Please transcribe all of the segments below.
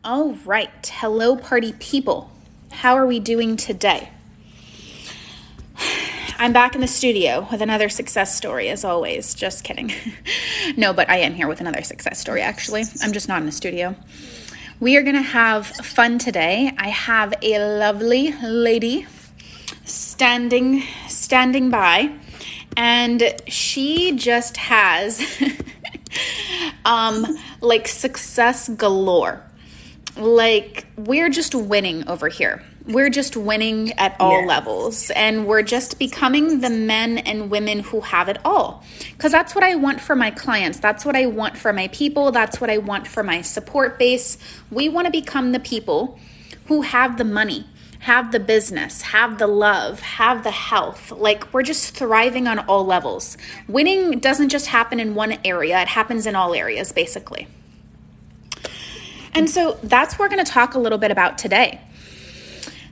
All right. Hello, party people. How are we doing today? I'm back in the studio with another success story, as always. Just kidding. No, but I am here with another success story, actually. I'm just not in the studio. We are going to have fun today. I have a lovely lady standing by, and she just has like success galore. Like, we're just winning over here. We're just winning at all levels, and we're just becoming the men and women who have it all. Because that's what I want for my clients. That's what I want for my people. That's what I want for my support base. We want to become the people who have the money, have the business, have the love, have the health. Like, we're just thriving on all levels. Winning doesn't just happen in one area. It happens in all areas, basically. And so that's what we're going to talk a little bit about today.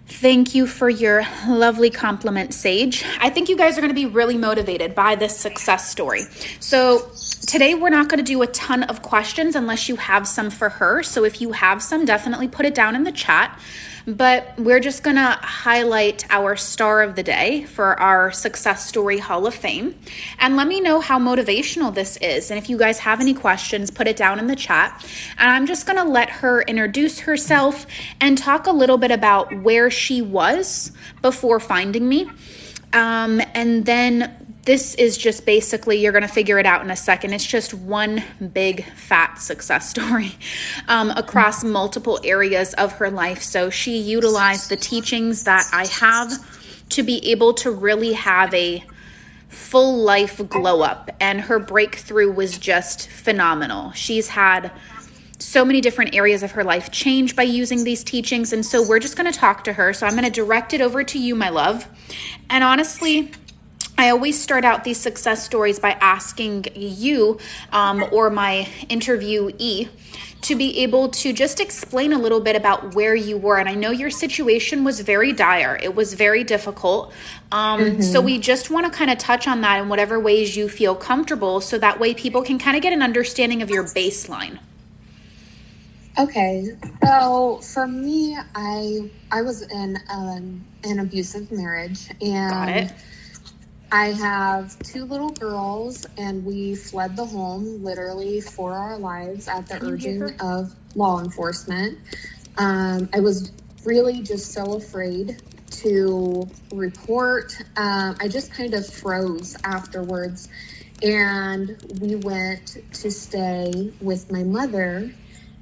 Thank you for your lovely compliment, Sage. I think you guys are going to be really motivated by this success story. So today we're not going to do a ton of questions unless you have some for her. So if you have some, definitely put it down in the chat. But we're just going to highlight our star of the day for our Success Story Hall of Fame. And let me know how motivational this is. And if you guys have any questions, put it down in the chat. And I'm just going to let her introduce herself and talk a little bit about where she was before finding me. And then this is just basically, you're going to figure it out in a second. It's just one big fat success story across multiple areas of her life. So she utilized the teachings that I have to be able to really have a full life glow up. And her breakthrough was just phenomenal. She's had so many different areas of her life change by using these teachings. And so we're just going to talk to her. So I'm going to direct it over to you, my love. And honestly, I always start out these success stories by asking you or my interviewee to be able to just explain a little bit about where you were. And I know your situation was very dire. It was very difficult. So we just want to kind of touch on that in whatever ways you feel comfortable, so that way people can kind of get an understanding of your baseline. Okay, so for me, I was in an abusive marriage, and Got it. I have two little girls, and we fled the home literally for our lives at the urging of law enforcement. I was really just so afraid to report. I just kind of froze afterwards, and we went to stay with my mother,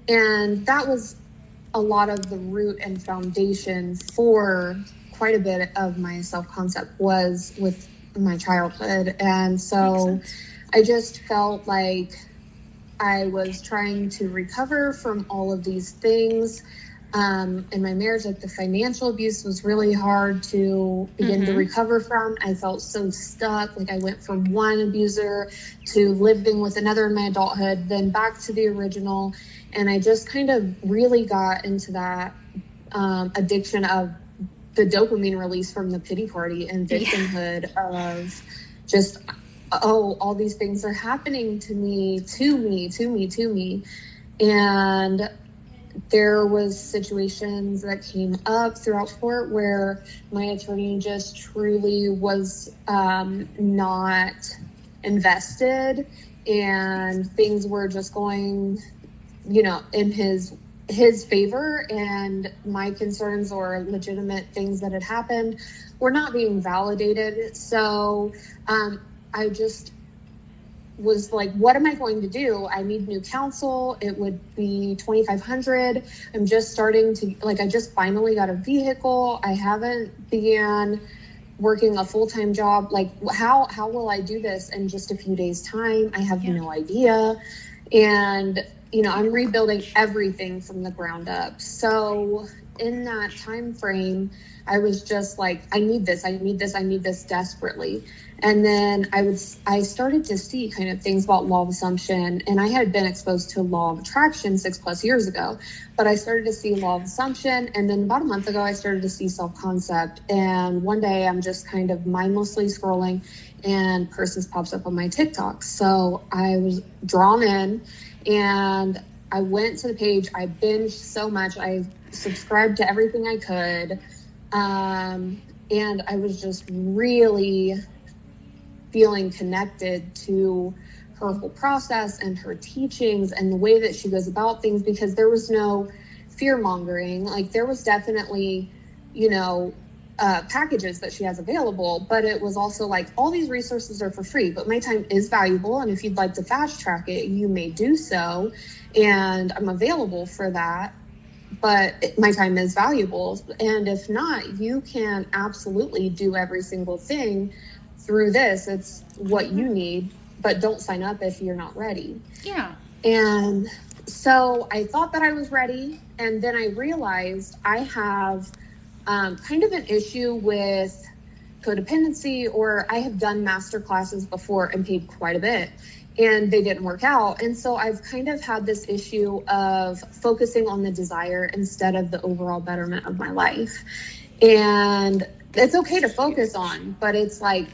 and that was a lot of the root and foundation for quite a bit of my self-concept was with my childhood. And so I just felt like I was trying to recover from all of these things. In my marriage, like the financial abuse was really hard to begin to recover from. I felt so stuck. Like I went from one abuser to living with another in my adulthood, then back to the original. And I just kind of really got into that addiction of the dopamine release from the pity party and victimhood of just, all these things are happening to me. And there was situations that came up throughout court where my attorney just truly was not invested, and things were just going, in his favor, and my concerns or legitimate things that had happened were not being validated. So I just was like, what am I going to do? I need new counsel. It would be $2,500. I'm just starting to, I just finally got a vehicle. I haven't began working a full-time job. Like, how will I do this in just a few days' time? I have no idea. And I'm rebuilding everything from the ground up. So in that time frame, I was just like, I need this desperately. And then I started to see kind of things about law of assumption, and I had been exposed to law of attraction 6+ years ago, but I started to see law of assumption. And then about a month ago, I started to see self-concept. And one day I'm just kind of mindlessly scrolling, and Persis pops up on my TikTok. So I was drawn in, and I went to the page, I binged so much, I subscribed to everything I could. And I was just really feeling connected to her whole process and her teachings and the way that she goes about things, because there was no fear mongering. Like, there was definitely, packages that she has available, but it was also like, all these resources are for free, but my time is valuable. And if you'd like to fast track it, you may do so. And I'm available for that. But my time is valuable. And if not, you can absolutely do every single thing through this. It's what you need, but don't sign up if you're not ready. Yeah. And so I thought that I was ready. And then I realized I have kind of an issue with codependency, or I have done master classes before and paid quite a bit, and they didn't work out. And so I've kind of had this issue of focusing on the desire instead of the overall betterment of my life. And it's okay to focus on, but it's like,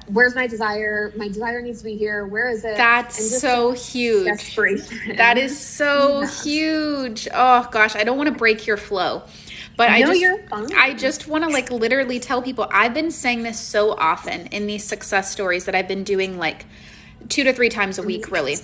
where's my desire? My desire needs to be here. Where is it? That's so huge. Desperation. That is so huge. Oh gosh, I don't want to break your flow. But you're fine. I just want to like literally tell people, I've been saying this so often in these success stories that I've been doing like 2 to 3 times a week, really.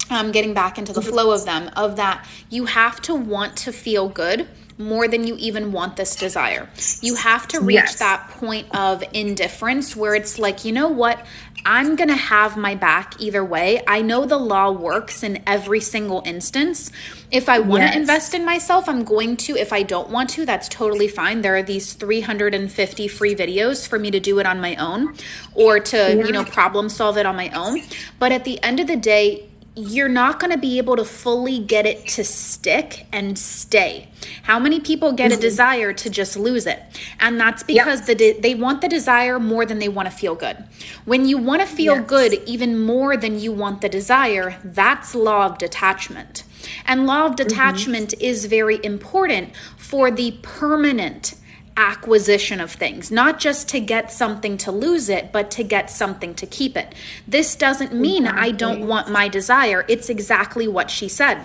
Getting back into the flow of them, of that you have to want to feel good more than you even want this desire. You have to reach that point of indifference where it's like, you know what? I'm going to have my back either way. I know the law works in every single instance. If I want to invest in myself, I'm going to. If I don't want to, that's totally fine. There are these 350 free videos for me to do it on my own, or to, problem solve it on my own. But at the end of the day, you're not going to be able to fully get it to stick and stay. How many people get a desire to just lose it? And that's because they want the desire more than they want to feel good. When you want to feel good even more than you want the desire, that's law of detachment. And law of detachment is very important for the permanent acquisition of things, not just to get something to lose it, but to get something to keep it. This doesn't mean I don't want my desire. It's exactly what she said.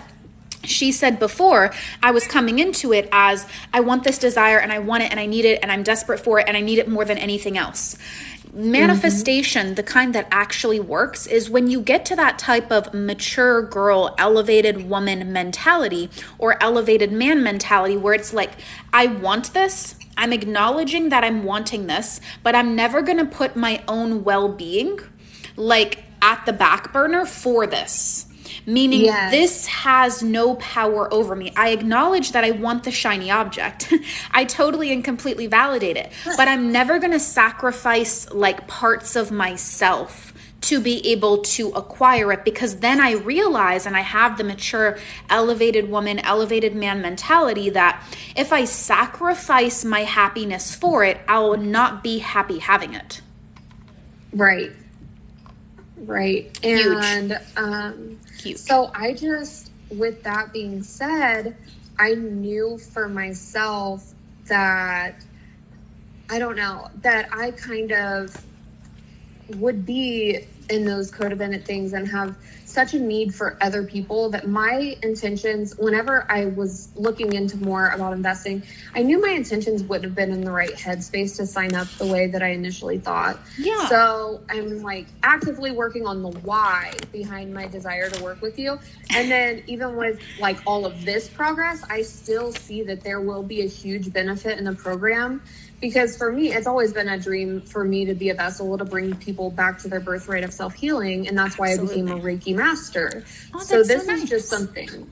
She said before, I was coming into it as, I want this desire and I want it and I need it and I'm desperate for it and I need it more than anything else. Manifestation, the kind that actually works, is when you get to that type of mature girl, elevated woman mentality or elevated man mentality where it's like, I want this, I'm acknowledging that I'm wanting this, but I'm never going to put my own well-being like at the back burner for this. Meaning this has no power over me. I acknowledge that I want the shiny object. I totally and completely validate it. But I'm never going to sacrifice like parts of myself to be able to acquire it, because then I realize, and I have the mature, elevated woman, elevated man mentality, that if I sacrifice my happiness for it, I will not be happy having it. Right. And Huge. So I just, with that being said, I knew for myself that, I don't know, that I kind of would be in those codependent things and have such a need for other people that my intentions, whenever I was looking into more about investing, I knew my intentions wouldn't have been in the right headspace to sign up the way that I initially thought. Yeah. So I'm like actively working on the why behind my desire to work with you. And then even with like all of this progress, I still see that there will be a huge benefit in the program. Because for me, it's always been a dream for me to be a vessel to bring people back to their birthright of self-healing. And that's why I became a Reiki master. So this is just something.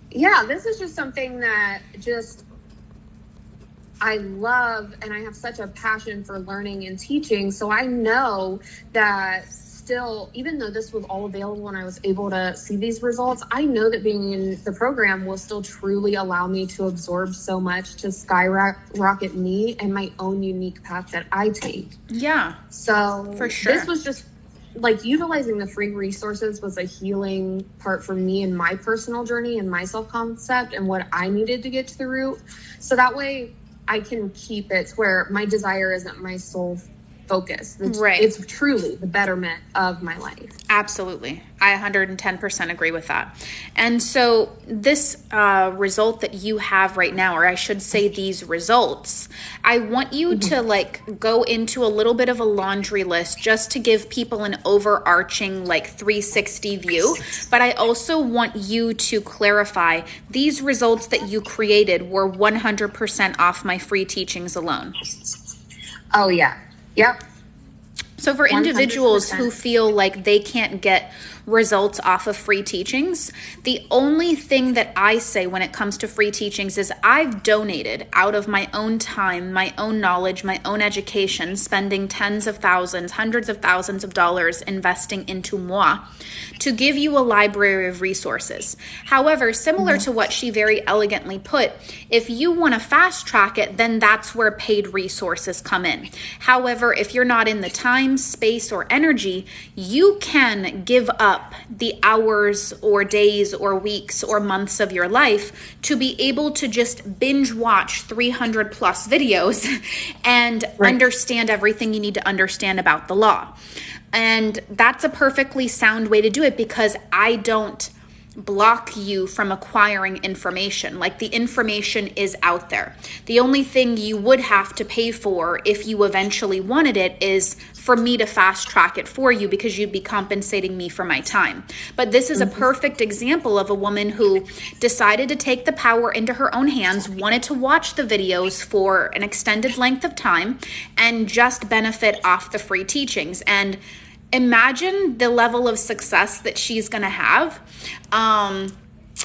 Yeah, this is just something that just I love. And I have such a passion for learning and teaching. So I know that still, even though this was all available and I was able to see these results, I know that being in the program will still truly allow me to absorb so much to skyrocket me and my own unique path that I take. Yeah. So for sure. This was just like utilizing the free resources was a healing part for me in my personal journey and my self-concept and what I needed to get to the root. So that way I can keep it where my desire isn't my sole focus. Right. It's truly the betterment of my life. Absolutely. I 110% agree with that. And so this result that you have right now, or I should say these results, I want you to like go into a little bit of a laundry list just to give people an overarching like 360 view. But I also want you to clarify these results that you created were 100% off my free teachings alone. Oh, yeah. Yep. So for individuals 100%. who feel like they can't get results off of free teachings, the only thing that I say when it comes to free teachings is I've donated out of my own time, my own knowledge, my own education, spending tens of thousands, hundreds of thousands of dollars investing into moi to give you a library of resources. However, similar to what she very elegantly put, if you want to fast track it, then that's where paid resources come in. However, if you're not in the time, space, or energy, you can give up the hours or days or weeks or months of your life to be able to just binge watch 300 plus videos and understand everything you need to understand about the law. And that's a perfectly sound way to do it, because I don't block you from acquiring information. Like, the information is out there. The only thing you would have to pay for if you eventually wanted it is for me to fast track it for you, because you'd be compensating me for my time. But this is a perfect example of a woman who decided to take the power into her own hands, wanted to watch the videos for an extended length of time, and just benefit off the free teachings. And imagine the level of success that she's going to have.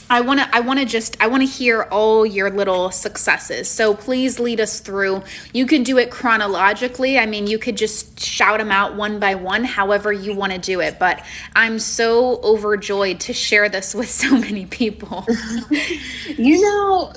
I want to hear all your little successes. So please lead us through. You can do it chronologically. I mean, you could just shout them out one by one, however you want to do it. But I'm so overjoyed to share this with so many people.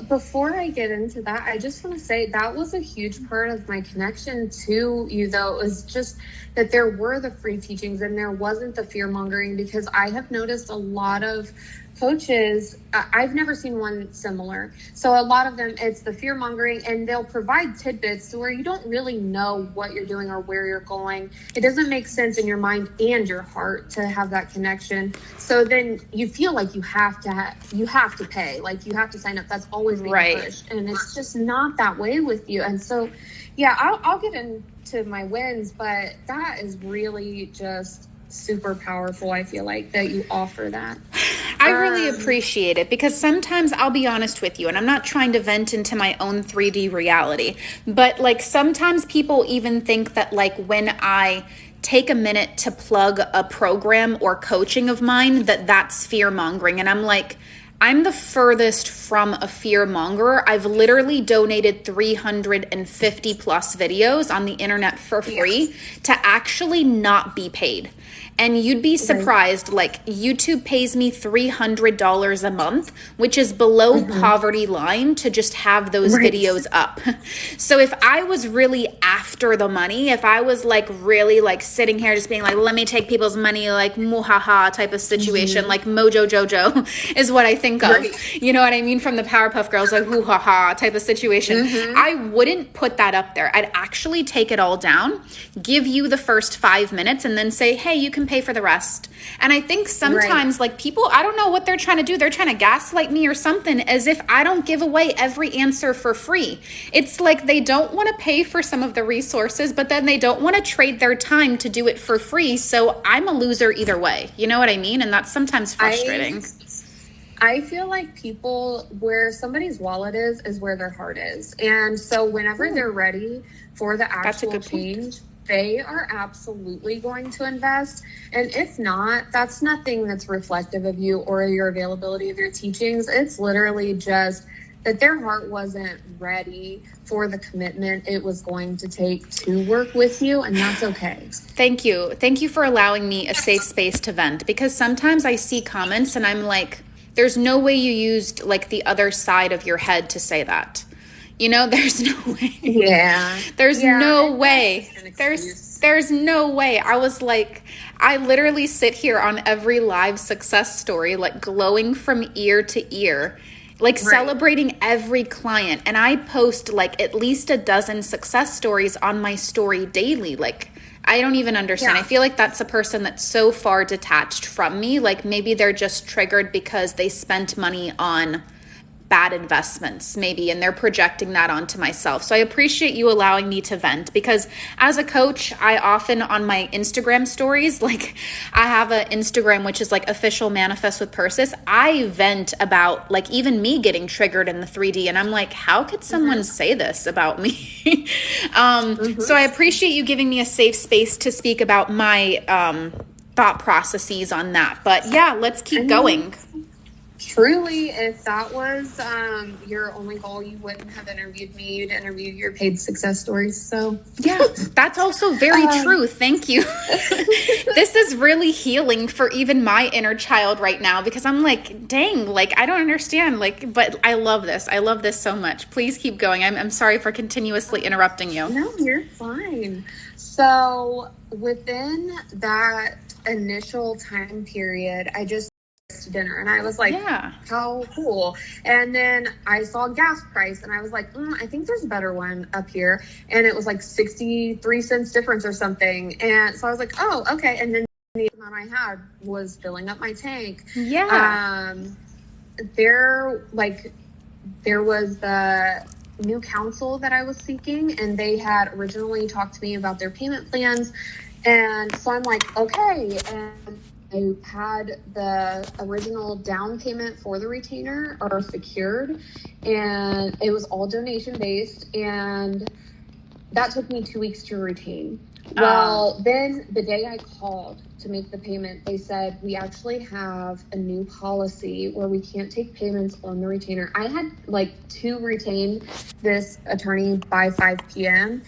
Before I get into that, I just want to say that was a huge part of my connection to you, though. It was just that there were the free teachings and there wasn't the fear mongering, because I have noticed a lot of coaches, I've never seen one similar. So a lot of them, it's the fear mongering, and they'll provide tidbits where you don't really know what you're doing or where you're going. It doesn't make sense in your mind and your heart to have that connection. So then you feel like you have to pay, like you have to sign up. That's always being pushed, and it's just not that way with you. And so, yeah, I'll get into my wins, but that is really just super powerful. I feel like that you offer that. I really appreciate it, because sometimes, I'll be honest with you, and I'm not trying to vent into my own 3D reality, but like sometimes people even think that like when I take a minute to plug a program or coaching of mine, that's fear mongering. And I'm like, I'm the furthest from a fear monger. I've literally donated 350 plus videos on the internet for free to actually not be paid. And you'd be surprised, like YouTube pays me $300 a month, which is below poverty line to just have those videos up. So if I was really after the money, if I was like really like sitting here just being like, let me take people's money, like muhaha type of situation, like Mojo Jojo is what I think of. You know what I mean? From the Powerpuff Girls, like hoo ha ha type of situation. I wouldn't put that up there. I'd actually take it all down, give you the first 5 minutes, and then say, hey, you can pay for the rest. And I think sometimes like people, I don't know what they're trying to do. They're trying to gaslight me or something, as if I don't give away every answer for free. It's like they don't want to pay for some of the resources, but then they don't want to trade their time to do it for free. So I'm a loser either way. You know what I mean? And that's sometimes frustrating. I feel like people, where somebody's wallet is where their heart is. And so whenever they're ready for the actual change, they are absolutely going to invest. And if not, that's nothing that's reflective of you or your availability of your teachings. It's literally just that their heart wasn't ready for the commitment it was going to take to work with you, and that's okay. Thank you. Thank you for allowing me a safe space to vent, because sometimes I see comments and I'm like, there's no way you used like the other side of your head to say that. You know, there's no way. There's no way. There's no way. I was like, I literally sit here on every live success story, like glowing from ear to ear, like celebrating every client. And I post like at least a dozen success stories on my story daily. Like I don't even understand. Yeah. I feel like that's a person that's so far detached from me. Like maybe they're just triggered because they spent money on bad investments maybe, and they're projecting that onto myself. So I appreciate you allowing me to vent, because as a coach, I often on my Instagram stories, like I have an Instagram which is like official manifest with Persis, I vent about like even me getting triggered in the 3D, and I'm like, how could someone say this about me? So I appreciate you giving me a safe space to speak about my thought processes on that. But yeah, let's keep going. Truly, if that was your only goal, you wouldn't have interviewed me. You'd interview your paid success stories. So yeah, that's also very true. Thank you. This is really healing for even my inner child right now, because I'm like, dang, like I don't understand. Like, but I love this. I love this so much. Please keep going. I'm sorry for continuously interrupting you. No, you're fine. So within that initial time period, I just to dinner, and I was like, yeah, how cool. And then I saw gas price, and I was like, I think there's a better one up here, and it was like 63 cents difference or something. And so I was like, oh, okay. And then the amount I had was filling up my tank. There was the new counsel that I was seeking, and they had originally talked to me about their payment plans, and so I'm like, okay. And I had the original down payment for the retainer or secured, and it was all donation based, and that took me 2 weeks to retain. Well, then the day I called to make the payment, they said, we actually have a new policy where we can't take payments on the retainer. I had to retain this attorney by 5 p.m.,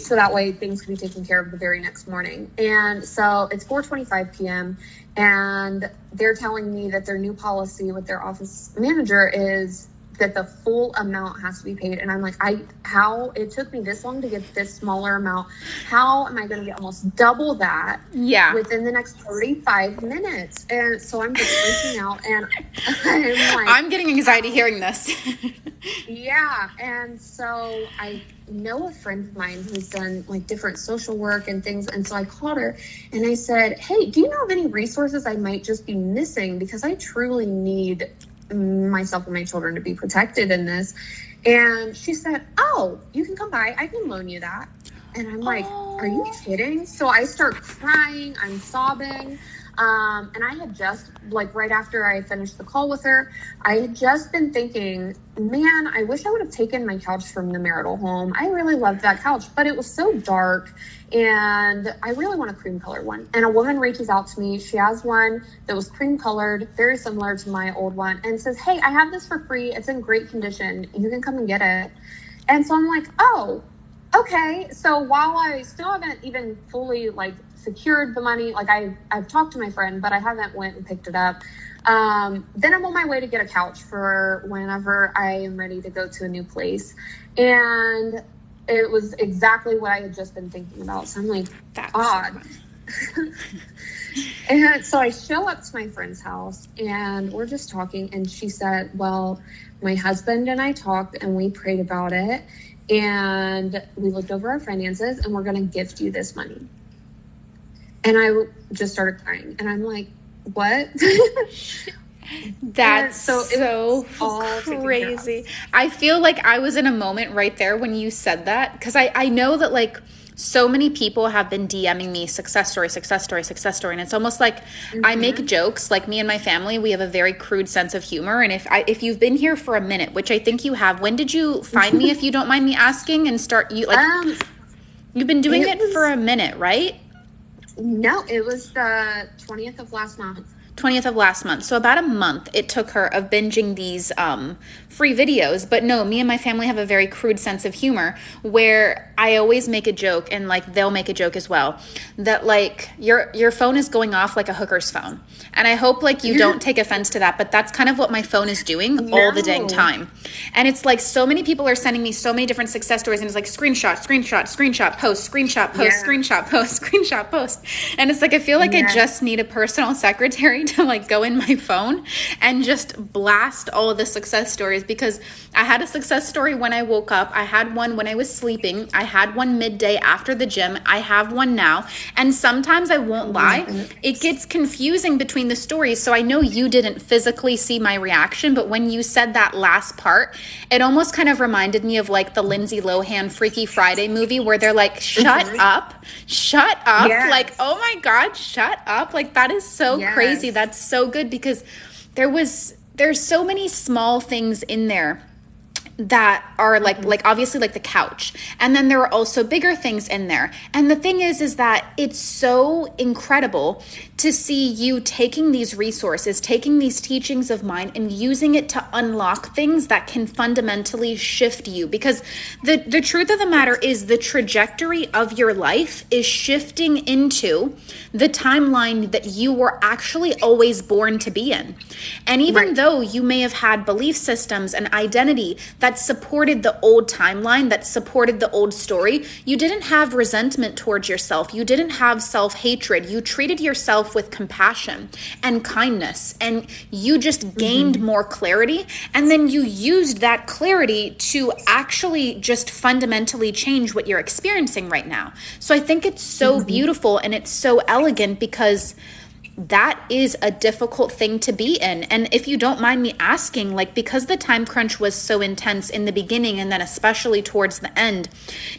so that way things can be taken care of the very next morning. And so it's 4:25 p.m. and they're telling me that their new policy with their office manager is that the full amount has to be paid. And I'm like, how it took me this long to get this smaller amount. How am I going to get almost double that within the next 35 minutes? And so I'm just freaking out, and I'm like, I'm getting anxiety hearing this. Yeah. And so I know a friend of mine who's done different social work and things. And so I called her and I said, hey, do you know of any resources I might just be missing? Because I truly need myself and my children to be protected in this. And she said, oh, you can come by. I can loan you that. And I'm like, are you kidding? So I start crying. I'm sobbing. And I had just, right after I finished the call with her, I had just been thinking, man, I wish I would have taken my couch from the marital home. I really loved that couch, but it was so dark, and I really want a cream colored one. And a woman reaches out to me. She has one that was cream colored, very similar to my old one, and says, hey, I have this for free. It's in great condition. You can come and get it. And so I'm like, oh, okay. So while I still haven't even fully secured the money, I've talked to my friend, but I haven't went and picked it up. Then I'm on my way to get a couch for whenever I am ready to go to a new place. And it was exactly what I had just been thinking about. So I'm like, that's odd. And so I show up to my friend's house and we're just talking. And she said, well, my husband and I talked and we prayed about it. And we looked over our finances and we're going to gift you this money. And I just started crying. And I'm like, what? That's so crazy. I feel like I was in a moment right there when you said that. Because I know that so many people have been DMing me success story. And it's almost like I make jokes. Me and my family, we have a very crude sense of humor. And if you've been here for a minute, which I think you have, when did you find me, if you don't mind me asking, and start you've been doing it for a minute, right? No, it was the 20th of last month. 20th of last month. So about a month it took her of binging these free videos. But no, me and my family have a very crude sense of humor where I always make a joke, and they'll make a joke as well, that your phone is going off like a hooker's phone. And I hope you don't take offense to that, but that's kind of what my phone is doing all the dang time. And it's so many people are sending me so many different success stories, and it's screenshot, post, screenshot, post, screenshot, post, screenshot, post. And it's I feel like I just need a personal secretary necessary to like go in my phone and just blast all of the success stories, because I had a success story when I woke up. I had one when I was sleeping. I had one midday after the gym. I have one now. And sometimes, I won't lie, it gets confusing between the stories. So I know you didn't physically see my reaction, but when you said that last part, it almost kind of reminded me of like the Lindsay Lohan Freaky Friday movie where they're like, shut up. Yes. Like, oh my God, shut up. Like, that is so crazy. That's so good, because there's so many small things in there that are like obviously like the couch, and then there are also bigger things in there. And the thing is that it's so incredible to see you taking these resources, taking these teachings of mine, and using it to unlock things that can fundamentally shift you. Because the truth of the matter is, the trajectory of your life is shifting into the timeline that you were actually always born to be in. And even though you may have had belief systems and identity that supported the old timeline, that supported the old story, you didn't have resentment towards yourself. You didn't have self-hatred. You treated yourself with compassion and kindness, and you just gained more clarity. And then you used that clarity to actually just fundamentally change what you're experiencing right now. So I think it's so beautiful, and it's so elegant, because that is a difficult thing to be in. And if you don't mind me asking, like, because the time crunch was so intense in the beginning and then especially towards the end,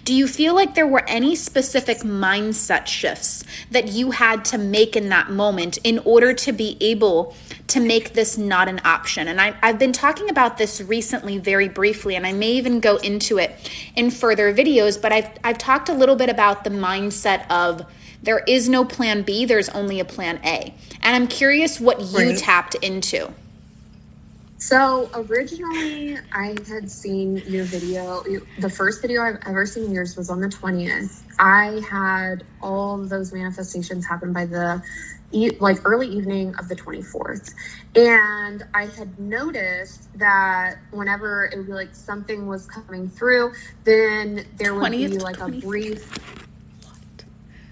do you feel like there were any specific mindset shifts that you had to make in that moment in order to be able to make this not an option? And I've been talking about this recently very briefly, and I may even go into it in further videos, but I've talked a little bit about the mindset of there is no plan B, there's only a plan A. And I'm curious what you tapped into. So originally I had seen your video. The first video I've ever seen yours was on the 20th. I had all of those manifestations happen by the early evening of the 24th. And I had noticed that whenever it would be like something was coming through, then there would be like a brief...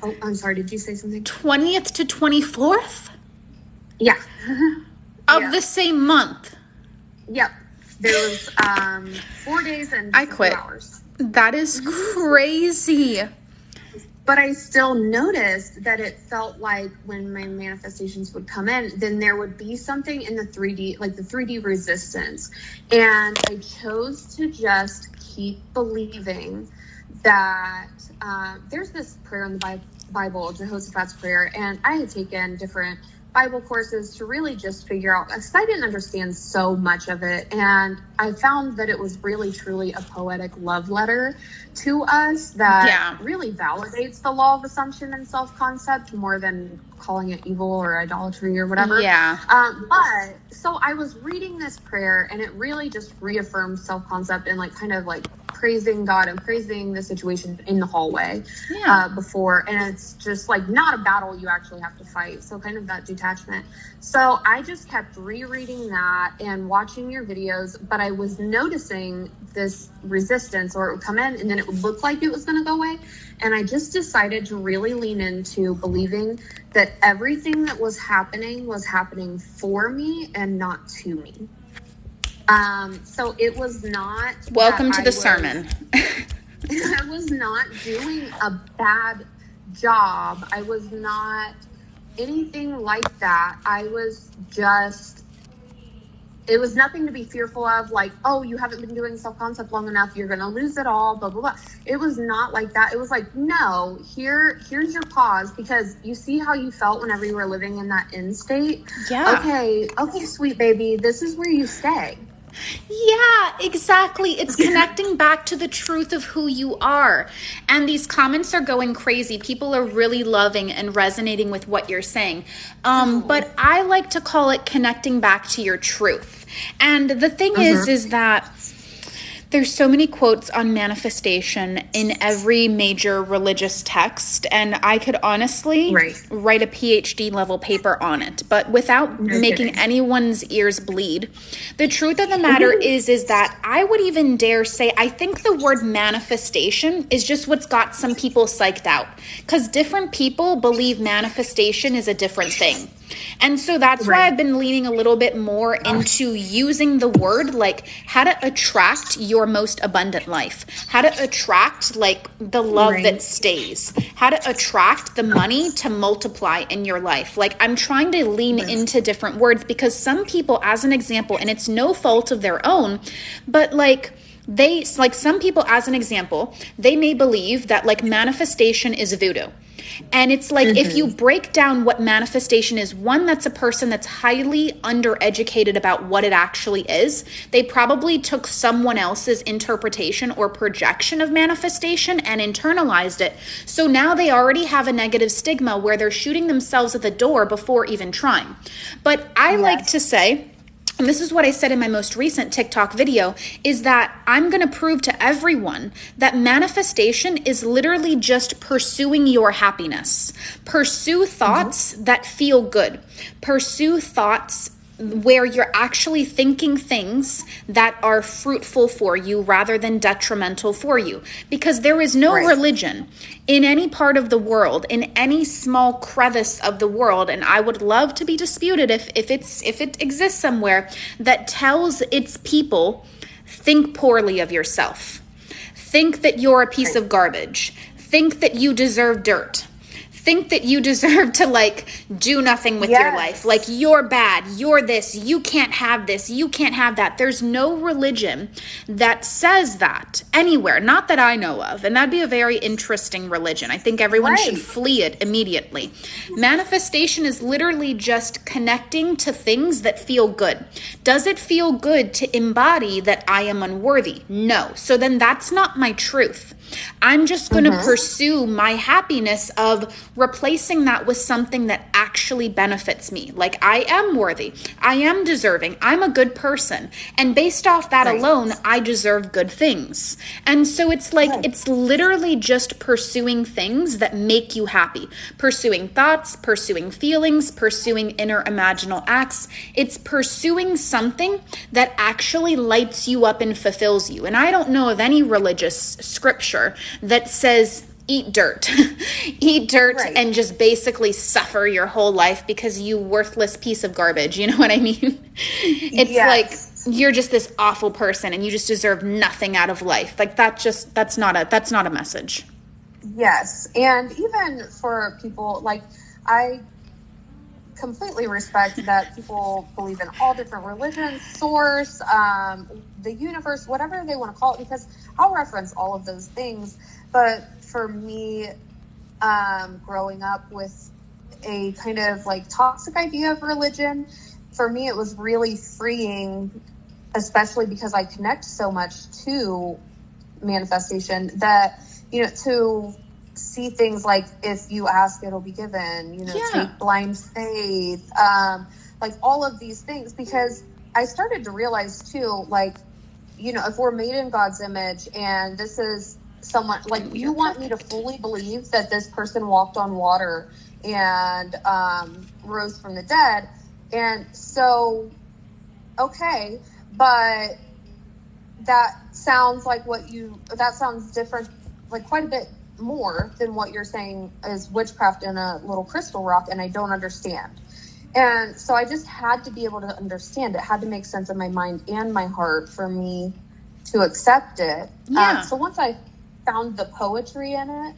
Oh, I'm sorry. Did you say something? 20th to 24th? Yeah. Of the same month? Yep. There was 4 days and 2 hours. That is crazy. But I still noticed that it felt like when my manifestations would come in, then there would be something in the 3D, like the 3D resistance. And I chose to just keep believing that there's this prayer in the Bible, Jehoshaphat's prayer, and I had taken different Bible courses to really just figure out, because I didn't understand so much of it, and I found that it was really truly a poetic love letter to us that really validates the law of assumption and self-concept more than calling it evil or idolatry or whatever. But so I was reading this prayer, and it really just reaffirmed self-concept and like kind of like praising God and praising the situation in the hallway before. And it's just like not a battle you actually have to fight. So kind of that detachment. So I just kept rereading that and watching your videos, but I was noticing this resistance, or it would come in and then it would look like it was going to go away. And I just decided to really lean into believing that everything that was happening for me and not to me. So it was not... Welcome to the sermon. I was not doing a bad job. I was not anything like that. I was just... It was nothing to be fearful of, like, oh, you haven't been doing self-concept long enough, you're going to lose it all, blah, blah, blah. It was not like that. It was like, no, here's your pause, because you see how you felt whenever you were living in that end state? Yeah. Okay, sweet baby, this is where you stay. Yeah, exactly. It's connecting back to the truth of who you are. And these comments are going crazy. People are really loving and resonating with what you're saying. But I like to call it connecting back to your truth. And the thing is that There's so many quotes on manifestation in every major religious text, and I could honestly write a PhD level paper on it, but without making anyone's ears bleed. The truth of the matter is that I would even dare say I think the word manifestation is just what's got some people psyched out, because different people believe manifestation is a different thing. And so that's why I've been leaning a little bit more into using the word like how to attract your most abundant life, how to attract like the love that stays, how to attract the money to multiply in your life. Like I'm trying to lean into different words because some people, as an example, and it's no fault of their own, but like some people, as an example, they may believe that like manifestation is voodoo. And it's like, if you break down what manifestation is, one, that's a person that's highly undereducated about what it actually is. They probably took someone else's interpretation or projection of manifestation and internalized it. So now they already have a negative stigma where they're shooting themselves at the door before even trying. But I like to say, and this is what I said in my most recent TikTok video, is that I'm going to prove to everyone that manifestation is literally just pursuing your happiness. Pursue thoughts that feel good. Pursue thoughts where you're actually thinking things that are fruitful for you rather than detrimental for you. Because there is no religion in any part of the world, in any small crevice of the world, and I would love to be disputed if it exists somewhere, that tells its people, think poorly of yourself. Think that you're a piece of garbage. Think that you deserve dirt. Think that you deserve to like do nothing with your life. Like you're bad, you're this, you can't have this, you can't have that. There's no religion that says that anywhere, not that I know of. And that'd be a very interesting religion. I think everyone should flee it immediately. Manifestation is literally just connecting to things that feel good. Does it feel good to embody that I am unworthy? No. So then that's not my truth. I'm just going to pursue my happiness of replacing that with something that actually benefits me. Like I am worthy. I am deserving. I'm a good person. And based off that alone, I deserve good things. And so it's like, it's literally just pursuing things that make you happy. Pursuing thoughts, pursuing feelings, pursuing inner imaginal acts. It's pursuing something that actually lights you up and fulfills you. And I don't know of any religious scripture that says eat dirt and just basically suffer your whole life because you worthless piece of garbage. You know what I mean? It's like you're just this awful person and you just deserve nothing out of life. Like that's not a message. Yes. And even for people, like I completely respect that people believe in all different religions, source, the universe, whatever they want to call it, because I'll reference all of those things. But for me, growing up with a kind of like toxic idea of religion, for me, it was really freeing, especially because I connect so much to manifestation that, you know, to see things like if you ask, it'll be given, you know, take blind faith, like all of these things, because I started to realize too, like, you know, if we're made in God's image and this is someone, like you want me to fully believe that this person walked on water and rose from the dead. And so, okay, but that sounds like that sounds different, like quite a bit more than what you're saying is witchcraft in a little crystal rock, and I don't understand. And so I just had to be able to understand it, had to make sense in my mind and my heart for me to accept it. So once I found the poetry in it,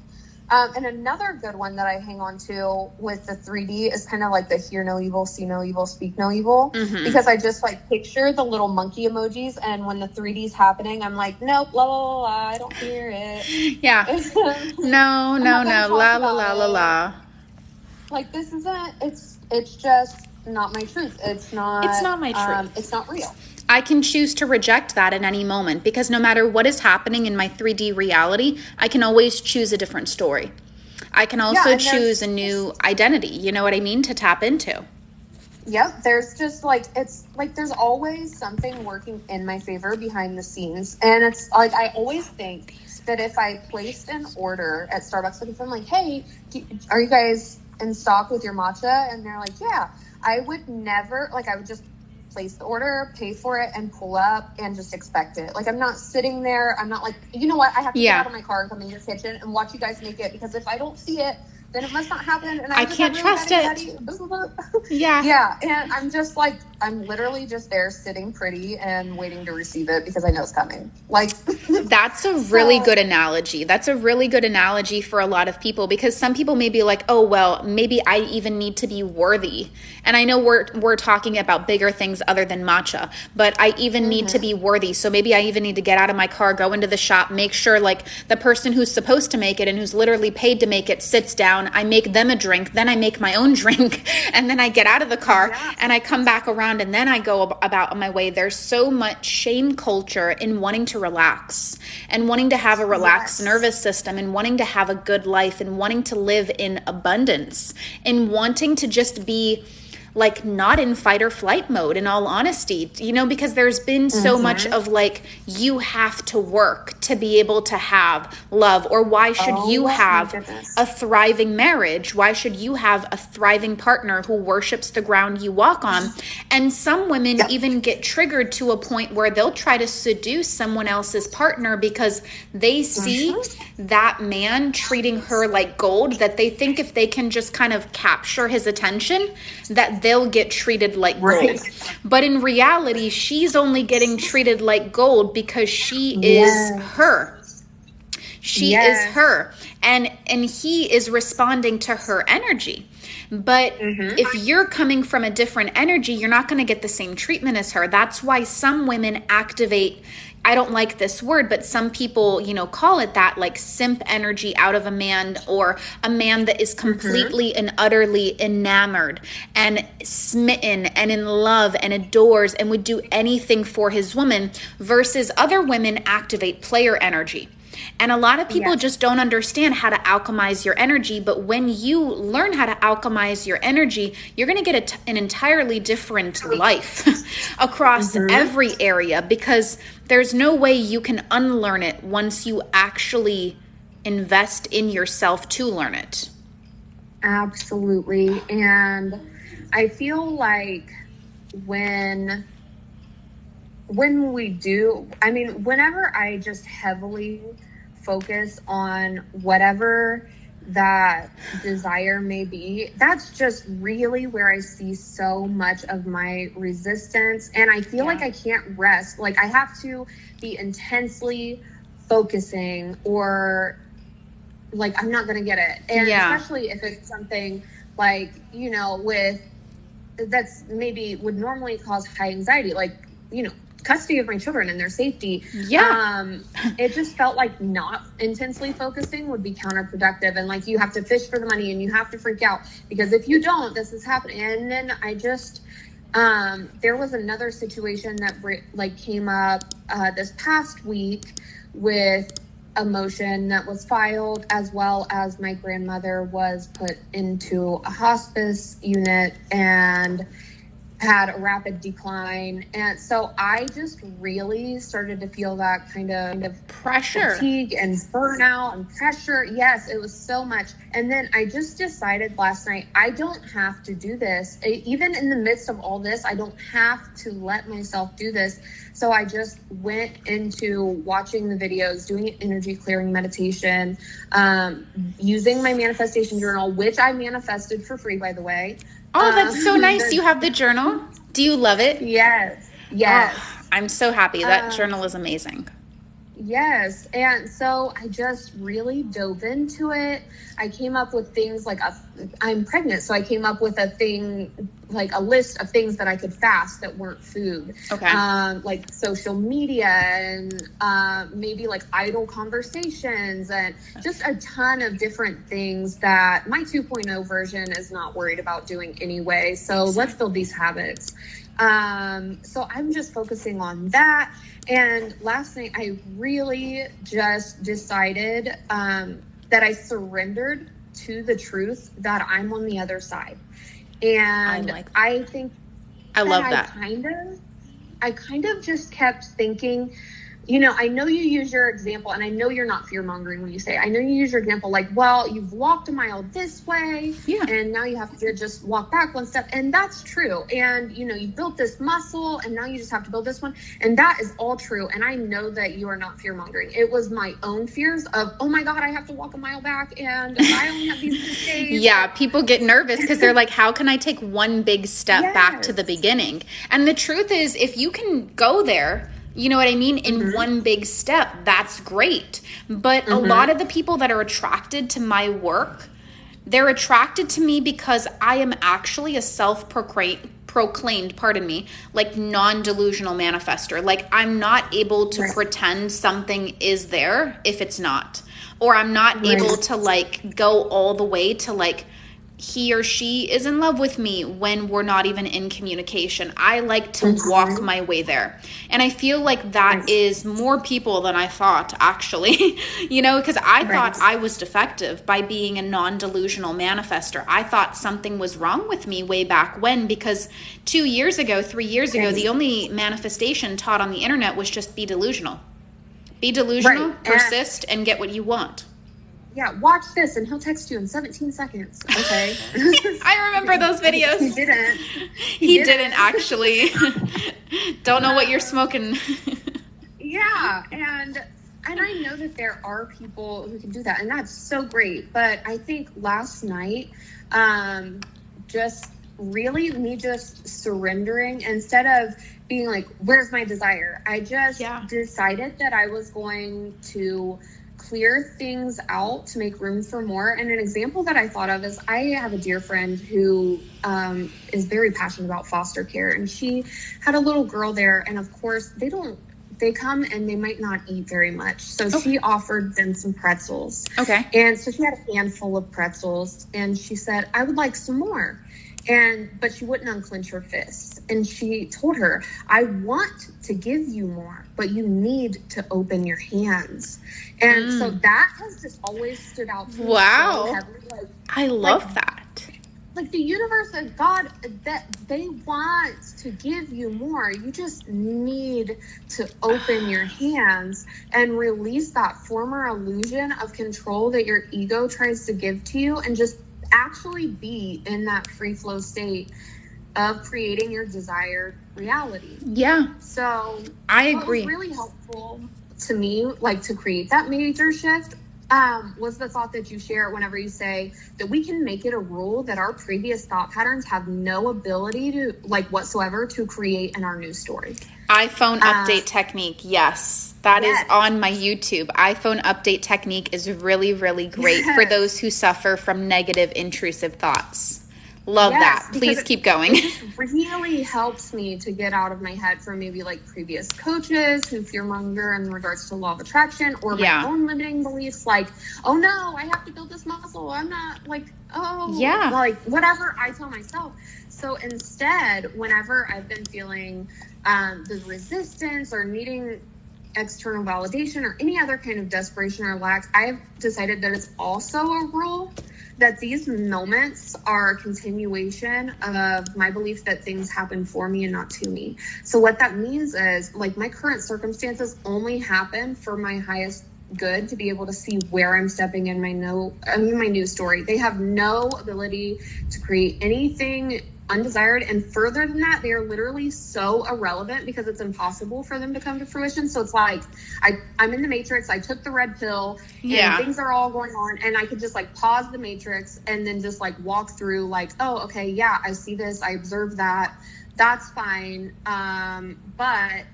and another good one that I hang on to with the 3D is kind of like the hear no evil, see no evil, speak no evil, because I just like picture the little monkey emojis, and when the 3D is happening, I'm like, nope, la la la, I don't hear it. Yeah. No, la la la la la. Like this isn't. It's just not my truth. It's not my truth. It's not real. I can choose to reject that at any moment, because no matter what is happening in my 3D reality, I can always choose a different story. I can also choose a new identity, you know what I mean, to tap into. Yep, there's just like, it's like there's always something working in my favor behind the scenes. And it's like, I always think that if I placed an order at Starbucks, like if I'm like, hey, are you guys in stock with your matcha? And they're like, yeah, I would never, like, I would just place the order, pay for it, and pull up and just expect it. Like, I'm not sitting there. I'm not like, you know what? I have to get out of my car and come in your kitchen and watch you guys make it, because if I don't see it, then it must not happen. And I can't trust it. Yeah. Yeah. And I'm just like, I'm literally just there sitting pretty and waiting to receive it because I know it's coming. Like, that's a really good analogy. That's a really good analogy for a lot of people, because some people may be like, oh, well, maybe I even need to be worthy. And I know we're talking about bigger things other than matcha, but I even need to be worthy. So maybe I even need to get out of my car, go into the shop, make sure like the person who's supposed to make it and who's literally paid to make it sits down. I make them a drink, then I make my own drink, and then I get out of the car and I come back around, and then I go about my way. There's so much shame culture in wanting to relax and wanting to have a relaxed nervous system and wanting to have a good life and wanting to live in abundance and wanting to just be like not in fight or flight mode, in all honesty, you know, because there's been so much of like, you have to work to be able to have love, or why should you have a thriving marriage? Why should you have a thriving partner who worships the ground you walk on? And some women even get triggered to a point where they'll try to seduce someone else's partner because they see that man treating her like gold, that they think if they can just kind of capture his attention, that they'll get treated like gold. But in reality, she's only getting treated like gold because she is her. She is her. And he is responding to her energy. But if you're coming from a different energy, you're not going to get the same treatment as her. That's why some women activate, I don't like this word, but some people, you know, call it that, like simp energy out of a man, or a man that is completely and utterly enamored and smitten and in love and adores and would do anything for his woman, versus other women activate player energy. And a lot of people just don't understand how to alchemize your energy. But when you learn how to alchemize your energy, you're going to get an entirely different life across every area, because there's no way you can unlearn it once you actually invest in yourself to learn it. Absolutely. And I feel like when we do, I mean, whenever I just heavily focus on whatever that desire may be, that's just really where I see so much of my resistance. And I feel like I can't rest. Like, I have to be intensely focusing, or like I'm not going to get it. And especially if it's something like, you know, that's maybe would normally cause high anxiety, like, you know, custody of my children and their safety. It just felt like not intensely focusing would be counterproductive, and like you have to fish for the money and you have to freak out because if you don't, this is happening. And then I just there was another situation that like came up this past week with a motion that was filed, as well as my grandmother was put into a hospice unit and had a rapid decline. And so I just really started to feel that kind of pressure, fatigue and burnout and pressure. Yes, it was so much. And then I just decided last night, I don't have to do this. Even in the midst of all this, I don't have to let myself do this. So I just went into watching the videos, doing energy clearing meditation, using my manifestation journal, which I manifested for free, by the way. Oh, that's so nice. You have the journal? Do you love it? Yes. Oh, I'm so happy. That journal is amazing. Yes. And so I just really dove into it. I came up with things like I'm pregnant. So I came up with a list of things that I could fast that weren't food. Okay. Like social media and maybe like idle conversations and just a ton of different things that my 2.0 version is not worried about doing anyway. So let's build these habits. So I'm just focusing on that. And last night I really just decided that I surrendered to the truth that I'm on the other side. And I like that. I think I love that. I kind of just kept thinking, you know, I know you use your example, and I know you're not fear-mongering when you say it. I know you use your example like, well, you've walked a mile this way, and now you have to just walk back one step. And that's true. And, you know, you built this muscle, and now you just have to build this one. And that is all true. And I know that you are not fear-mongering. It was my own fears of, oh my God, I have to walk a mile back, and I only have these 6 days. Yeah, people get nervous because they're like, how can I take one big step back to the beginning? And the truth is, if you can go there, you know what I mean? In one big step, that's great. But a lot of the people that are attracted to my work, they're attracted to me because I am actually a self-proclaimed, like non-delusional manifester. Like, I'm not able to pretend something is there if it's not. Or I'm not able to like go all the way to like he or she is in love with me when we're not even in communication. I like to walk my way there. And I feel like that is more people than I thought, actually, you know, because I thought I was defective by being a non-delusional manifester. I thought something was wrong with me way back when, because 2 years ago, 3 years ago, the only manifestation taught on the internet was just be delusional. Be delusional, persist, and get what you want. Yeah, watch this, and he'll text you in 17 seconds. Okay. I remember those videos. He didn't. He didn't actually. Don't know what you're smoking. Yeah, and I know that there are people who can do that, and that's so great. But I think last night, just really me just surrendering, instead of being like, where's my desire? I just decided that I was going to clear things out to make room for more. And an example that I thought of is, I have a dear friend who is very passionate about foster care, and she had a little girl there, and of course they come and they might not eat very much. So she offered them some pretzels. Okay. And so she had a handful of pretzels, and she said, I would like some more. But she wouldn't unclench her fists. And she told her, I want to give you more, but you need to open your hands. And so that has just always stood out to me. Wow. So heavily. Like, I love that. Like the universe and God, that they want to give you more. You just need to open your hands and release that former illusion of control that your ego tries to give to you, and just actually be in that free flow state of creating your desired reality. Yeah. So I agree. What was really helpful to me, like to create that major shift, was the thought that you share whenever you say that we can make it a rule that our previous thought patterns have no ability to, like, whatsoever to create in our new story. iPhone update technique. Yes. That is on my YouTube. iPhone update technique is really, really great for those who suffer from negative, intrusive thoughts. Love that. Please keep going. It really helps me to get out of my head from maybe like previous coaches who fearmonger in regards to law of attraction, or my own limiting beliefs like, oh no, I have to build this muscle. I'm not like, like whatever I tell myself. So instead, whenever I've been feeling the resistance or needing external validation or any other kind of desperation or lack, I've decided that it's also a rule that these moments are a continuation of my belief that things happen for me and not to me. So what that means is, like, my current circumstances only happen for my highest good, to be able to see where I'm stepping in my new story. They have no ability to create anything undesired, and further than that, they are literally so irrelevant because it's impossible for them to come to fruition. So it's like I'm in the matrix, I took the red pill, and things are all going on, and I could just like pause the matrix and then just like walk through like, oh, okay, yeah, I see this, I observe that, that's fine, but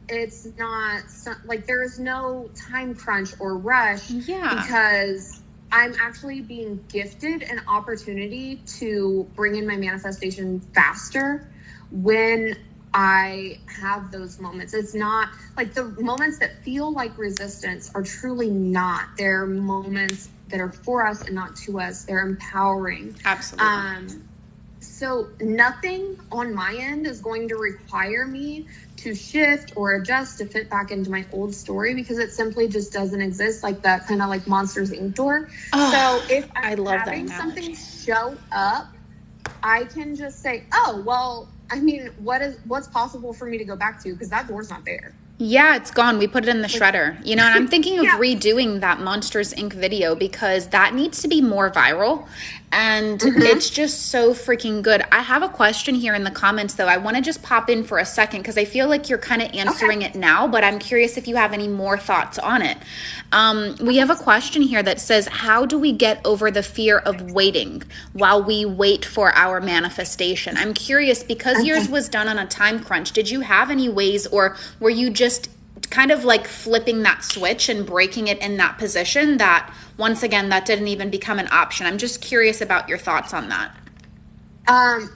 it's not like there's no time crunch or rush, because I'm actually being gifted an opportunity to bring in my manifestation faster when I have those moments. It's not like the moments that feel like resistance are truly not. They're moments that are for us and not to us. They're empowering. Absolutely. So nothing on my end is going to require me to shift or adjust to fit back into my old story, because it simply just doesn't exist, like that kind of like Monsters Inc. door. So if I'm having something show up I can just say, oh, well, I mean, what's possible for me to go back to? Because that door's not there. Yeah, it's gone. We put it in the shredder. You know, and I'm thinking of Yeah. redoing that Monsters Inc. video because that needs to be more viral. And it's just so freaking good. I have a question here in the comments, though. I want to just pop in for a second because I feel like you're kind of answering it now, but I'm curious if you have any more thoughts on it. We have a question here that says, how do we get over the fear of waiting while we wait for our manifestation? I'm curious because yours was done on a time crunch. Did you have any ways, or were you just kind of like flipping that switch and breaking it in that position that, once again, that didn't even become an option? I'm just curious about your thoughts on that.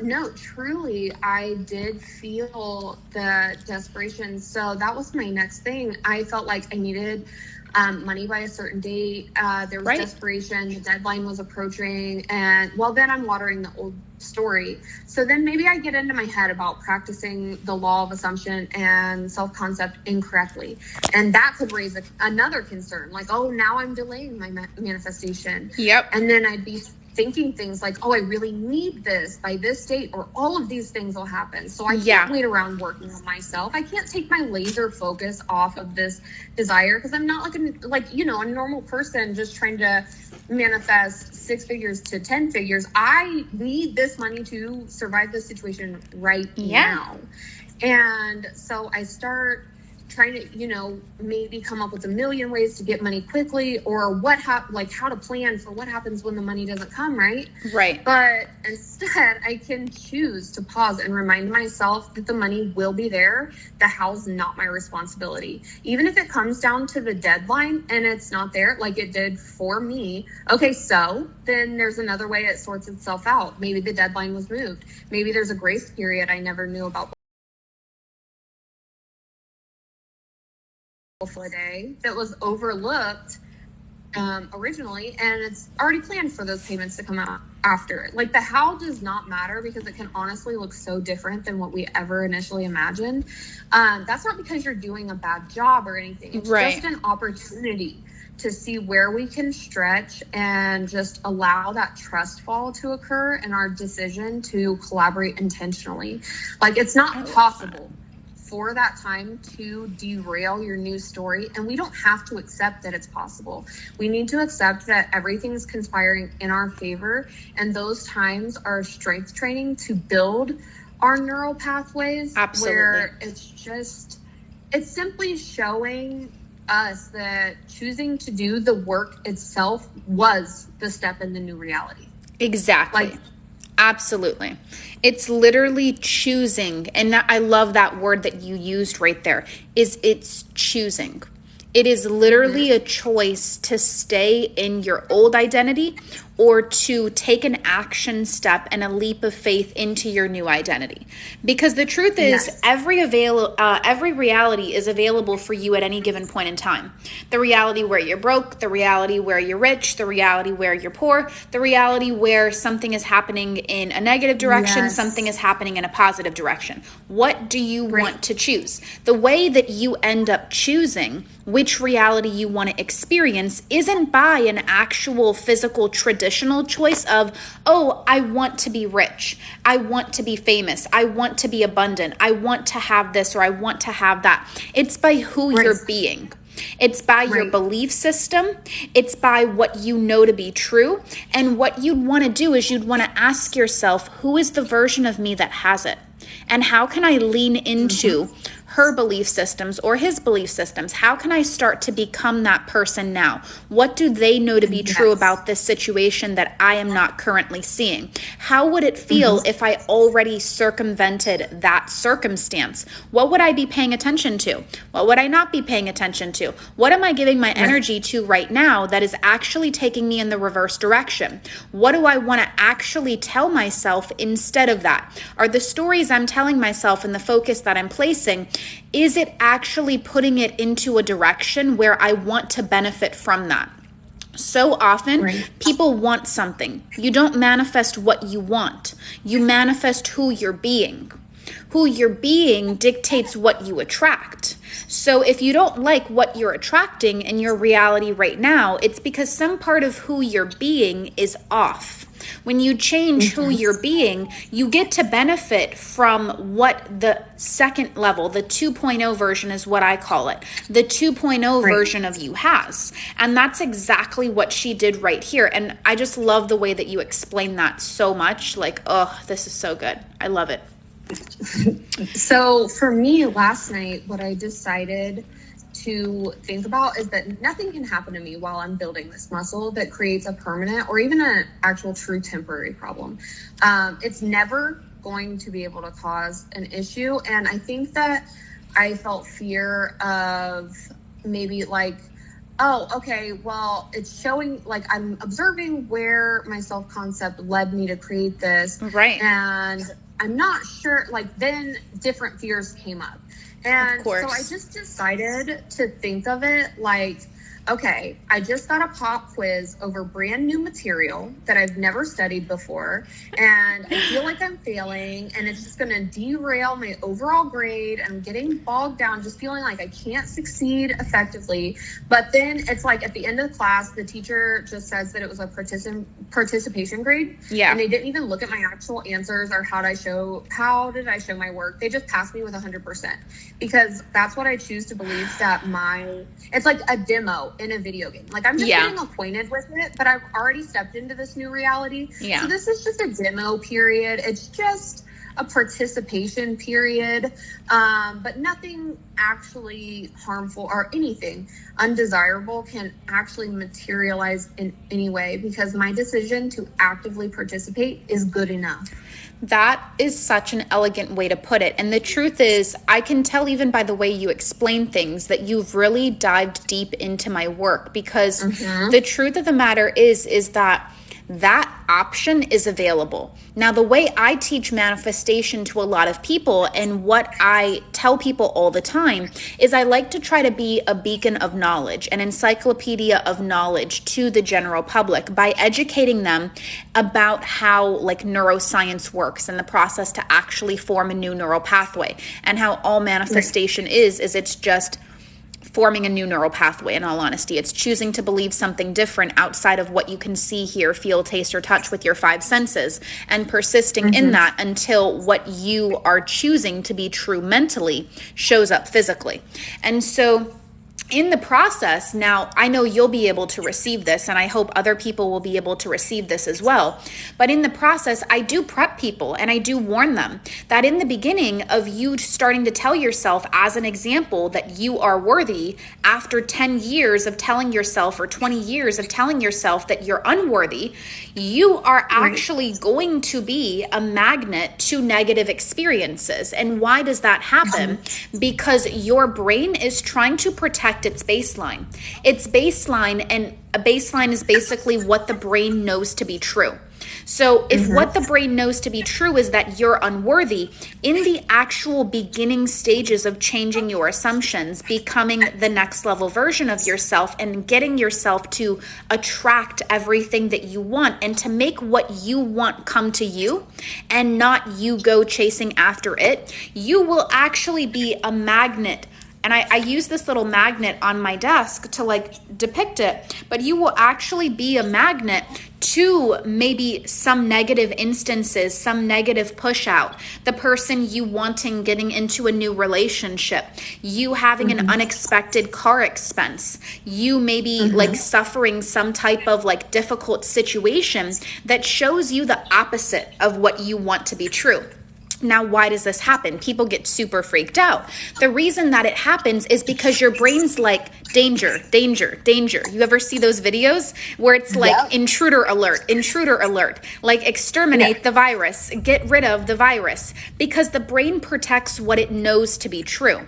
No, truly, I did feel the desperation. So that was my next thing. I felt like I needed money by a certain date. There was desperation. The deadline was approaching. And well, then I'm watering the old story. So then maybe I get into my head about practicing the law of assumption and self-concept incorrectly. And that could raise another concern. Like, oh, now I'm delaying my manifestation. Yep. And then I'd be thinking things like, oh, I really need this by this date, or all of these things will happen. So I can't wait around working on myself. I can't take my laser focus off of this desire because I'm not like a normal person just trying to manifest 6 figures to 10 figures. I need this money to survive this situation right now. And so I start trying to, maybe come up with a million ways to get money quickly, or how to plan for what happens when the money doesn't come, right? Right. But instead, I can choose to pause and remind myself that the money will be there. The how's not my responsibility. Even if it comes down to the deadline and it's not there, like it did for me, okay, so then there's another way it sorts itself out. Maybe the deadline was moved. Maybe there's a grace period I never knew about for a day that was overlooked originally, and it's already planned for those payments to come out after. Like, the how does not matter because it can honestly look so different than what we ever initially imagined. That's not because you're doing a bad job or anything. It's just an opportunity to see where we can stretch and just allow that trust fall to occur in our decision to collaborate intentionally. Like, it's not possible for that time to derail your new story. And we don't have to accept that it's possible. We need to accept that everything's conspiring in our favor. And those times are strength training to build our neural pathways. Absolutely. Where it's simply showing us that choosing to do the work itself was the step in the new reality. Exactly. Absolutely. It's literally choosing. And I love that word that you used right there, it's choosing. It is literally a choice to stay in your old identity or to take an action step and a leap of faith into your new identity. Because the truth is, every reality is available for you at any given point in time. The reality where you're broke, the reality where you're rich, the reality where you're poor, the reality where something is happening in a negative direction, something is happening in a positive direction. What do you want to choose? The way that you end up choosing which reality you want to experience isn't by an actual physical traditional choice of, oh, I want to be rich, I want to be famous, I want to be abundant, I want to have this or I want to have that. It's by who you're being. It's by your belief system. It's by what you know to be true. And what you'd want to do is you'd want to ask yourself, who is the version of me that has it? And how can I lean into her belief systems or his belief systems? How can I start to become that person now? What do they know to be true about this situation that I am not currently seeing? How would it feel if I already circumvented that circumstance? What would I be paying attention to? What would I not be paying attention to? What am I giving my energy to right now that is actually taking me in the reverse direction? What do I want to actually tell myself instead of that? Are the stories I'm telling myself and the focus that I'm placing, is it actually putting it into a direction where I want to benefit from that? So often, people want something. You don't manifest what you want. You manifest who you're being. Who you're being dictates what you attract. So if you don't like what you're attracting in your reality right now, it's because some part of who you're being is off. When you change who you're being, you get to benefit from what the second level, the 2.0 version is what I call it, the 2.0 version of you has. And that's exactly what she did right here. And I just love the way that you explain that so much. Like, oh, this is so good. I love it. So for me last night, what I decided to think about is that nothing can happen to me while I'm building this muscle that creates a permanent or even an actual true temporary problem. It's never going to be able to cause an issue. And I think that I felt fear of maybe like, oh, okay, well, it's showing, like, I'm observing where my self-concept led me to create this. Right. And I'm not sure, like, then different fears came up. And so I just decided to think of it like, okay, I just got a pop quiz over brand new material that I've never studied before, and I feel like I'm failing, and it's just going to derail my overall grade. I'm getting bogged down, just feeling like I can't succeed effectively. But then it's like at the end of the class, the teacher just says that it was a participation grade. Yeah. And they didn't even look at my actual answers or how did I show my work. They just passed me with 100%, because that's what I choose to believe, that it's like a demo in a video game. Like, I'm just getting acquainted with it, but I've already stepped into this new reality. Yeah. So this is just a demo period. It's just a participation period, but nothing actually harmful or anything undesirable can actually materialize in any way, because my decision to actively participate is good enough. That is such an elegant way to put it. And the truth is, I can tell even by the way you explain things that you've really dived deep into my work, because the truth of the matter is that option is available. Now, the way I teach manifestation to a lot of people, and what I tell people all the time, is I like to try to be a beacon of knowledge, an encyclopedia of knowledge to the general public, by educating them about how, like, neuroscience works and the process to actually form a new neural pathway, and how all manifestation is it's just forming a new neural pathway. In all honesty, it's choosing to believe something different outside of what you can see, hear, feel, taste, or touch with your five senses, and persisting in that until what you are choosing to be true mentally shows up physically. And so in the process, now I know you'll be able to receive this, and I hope other people will be able to receive this as well. But in the process, I do prep people, and I do warn them that in the beginning of you starting to tell yourself, as an example, that you are worthy, after 10 years of telling yourself, or 20 years of telling yourself that you're unworthy, you are actually going to be a magnet to negative experiences. And why does that happen? Because your brain is trying to protect its baseline. Its baseline, and a baseline is basically what the brain knows to be true. So if what the brain knows to be true is that you're unworthy, in the actual beginning stages of changing your assumptions, becoming the next level version of yourself, and getting yourself to attract everything that you want, and to make what you want come to you and not you go chasing after it, you will actually be a magnet. And I use this little magnet on my desk to, like, depict it, but you will actually be a magnet to maybe some negative instances, some negative push out, the person you wanting getting into a new relationship, you having an unexpected car expense, you maybe like suffering some type of like difficult situation that shows you the opposite of what you want to be true. Now, why does this happen? People get super freaked out. The reason that it happens is because your brain's like, danger, danger, danger. You ever see those videos where it's like intruder alert, like exterminate the virus, get rid of the virus, because the brain protects what it knows to be true.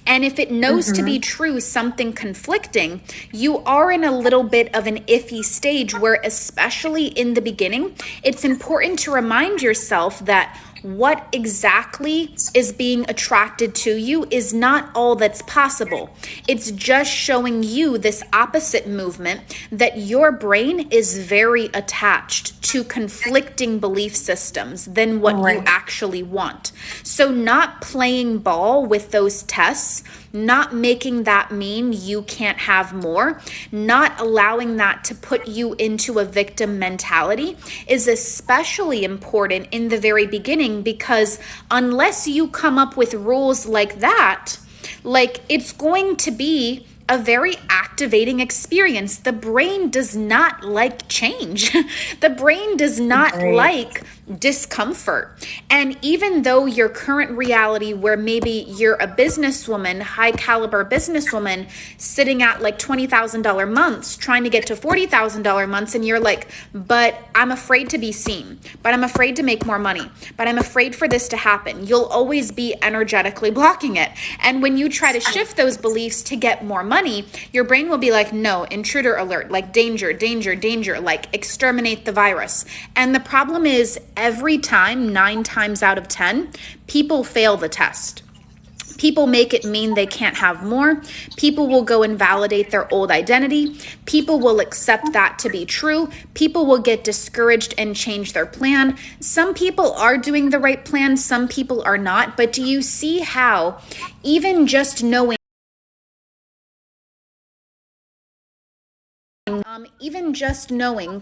And if it knows to be true something conflicting, you are in a little bit of an iffy stage where, especially in the beginning, it's important to remind yourself that what exactly is being attracted to you is not all that's possible. It's just showing you this opposite movement, that your brain is very attached to conflicting belief systems than what you actually want. So not playing ball with those tests not making that mean you can't have more, not allowing that to put you into a victim mentality is especially important in the very beginning, because unless you come up with rules like that, like, it's going to be a very activating experience. The brain does not like change. The brain does not like discomfort. And even though your current reality, where maybe you're a businesswoman, high caliber businesswoman, sitting at like $20,000 months, trying to get to $40,000 months, and you're like, but I'm afraid to be seen, but I'm afraid to make more money, but I'm afraid for this to happen. You'll always be energetically blocking it. And when you try to shift those beliefs to get more money, your brain will be like, no, intruder alert, like danger, danger, danger, like exterminate the virus. And the problem is, every time, 9 times out of 10, people fail the test. People make it mean they can't have more. People will go and validate their old identity. People will accept that to be true. People will get discouraged and change their plan. Some people are doing the right plan, some people are not. But do you see how even just knowing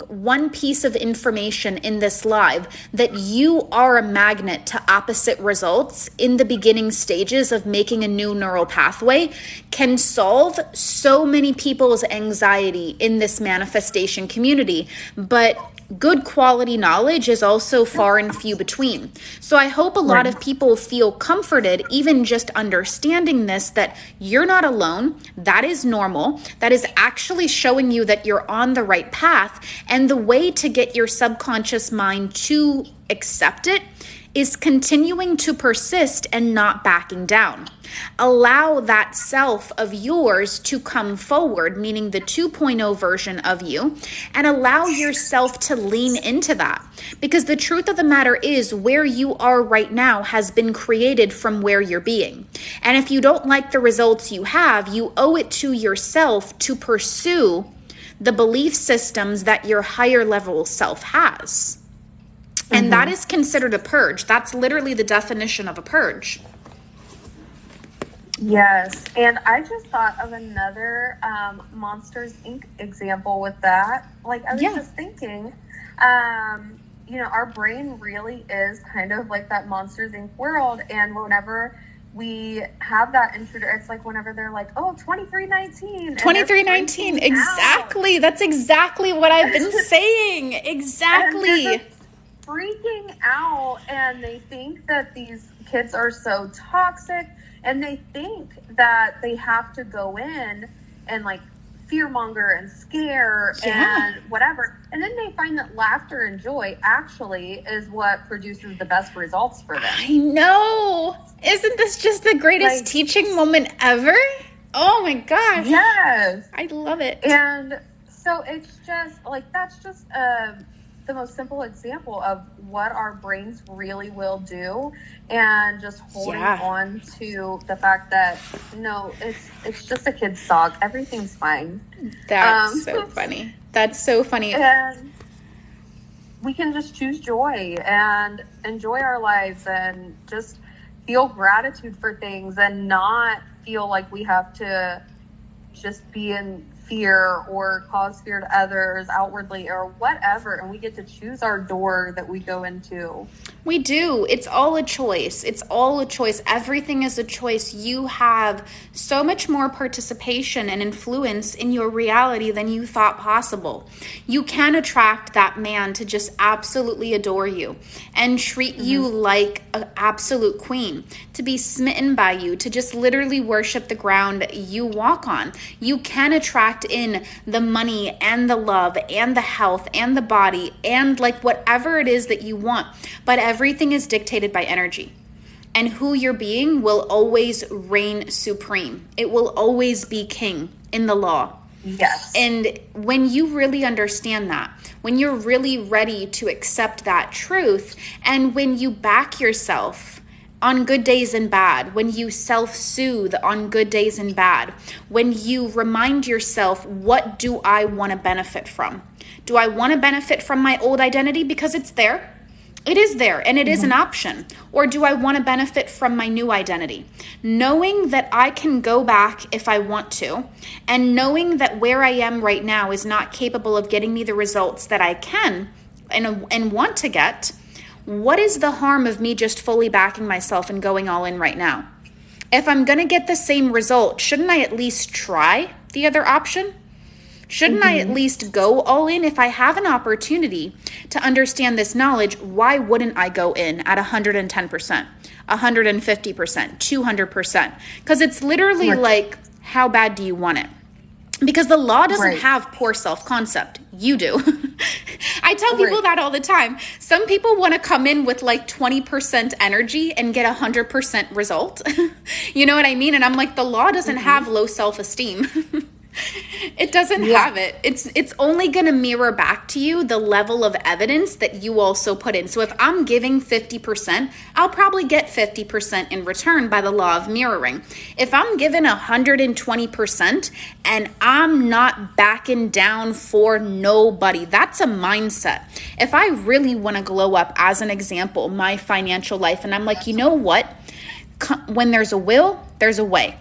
one piece of information in this live, that you are a magnet to opposite results in the beginning stages of making a new neural pathway, can solve so many people's anxiety in this manifestation community. But good quality knowledge is also far and few between. So I hope a lot of people feel comforted, even just understanding this, that you're not alone. That is normal. That is actually showing you that you're on the right path. And the way to get your subconscious mind to accept it is continuing to persist and not backing down. Allow that self of yours to come forward, meaning the 2.0 version of you, and allow yourself to lean into that. Because the truth of the matter is, where you are right now has been created from where you're being. And if you don't like the results you have, you owe it to yourself to pursue the belief systems that your higher level self has. And that is considered a purge. That's literally the definition of a purge. Yes. And I just thought of another Monsters, Inc. example with that. Like, I was just thinking, our brain really is kind of like that Monsters, Inc. world. And whenever we have that intruder, it's like whenever they're like, oh, 2319. 2319. Exactly. That's exactly what I've been saying. Exactly. Freaking out, and they think that these kids are so toxic, and they think that they have to go in and like fearmonger and scare and whatever, and then they find that laughter and joy actually is what produces the best results for them. I know. Isn't this just the greatest teaching moment ever? Oh my gosh. Yes, I love it. And so it's just like, that's just the most simple example of what our brains really will do, and just holding on to the fact that no, it's just a kid's dog. Everything's fine. That's so funny. That's so funny. And we can just choose joy and enjoy our lives and just feel gratitude for things, and not feel like we have to just be in fear or cause fear to others outwardly or whatever, and we get to choose our door that we go into. We do. It's all a choice. It's all a choice. Everything is a choice. You have so much more participation and influence in your reality than you thought possible. You can attract that man to just absolutely adore you and treat you like an absolute queen, to be smitten by you, to just literally worship the ground you walk on. You can attract in the money and the love and the health and the body and like whatever it is that you want. But everything is dictated by energy, and who you're being will always reign supreme. It will always be king in the law. Yes. And when you really understand that, when you're really ready to accept that truth, and when you back yourself on good days and bad, when you self-soothe on good days and bad, when you remind yourself, what do I want to benefit from? Do I want to benefit from my old identity because it's there? It is there, and it is an option. Or do I want to benefit from my new identity? Knowing that I can go back if I want to, and knowing that where I am right now is not capable of getting me the results that I can and want to get, what is the harm of me just fully backing myself and going all in right now? If I'm going to get the same result, shouldn't I at least try the other option? Shouldn't I at least go all in? If I have an opportunity to understand this knowledge, why wouldn't I go in at 110%, 150%, 200%? Because it's literally like, how bad do you want it? Because the law doesn't have poor self-concept. You do. I tell people that all the time. Some people want to come in with like 20% energy and get 100% result. You know what I mean? And I'm like, the law doesn't have low self-esteem. It doesn't have it. It's only going to mirror back to you the level of evidence that you also put in. So if I'm giving 50%, I'll probably get 50% in return by the law of mirroring. If I'm given 120% and I'm not backing down for nobody, that's a mindset. If I really want to glow up, as an example, my financial life, and I'm like, you know what? When there's a will, there's a way.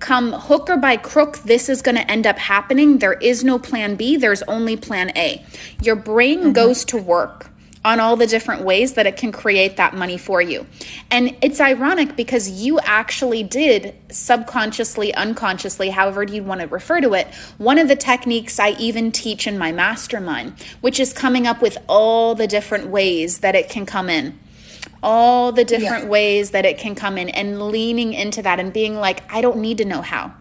Come hook or by crook, this is going to end up happening. There is no plan B. There's only plan A. Your brain goes to work on all the different ways that it can create that money for you. And it's ironic because you actually did subconsciously, unconsciously, however you'd want to refer to it, one of the techniques I even teach in my mastermind, which is coming up with all the different ways that it can come in. All the different ways that it can come in, and leaning into that and being like, I don't need to know how.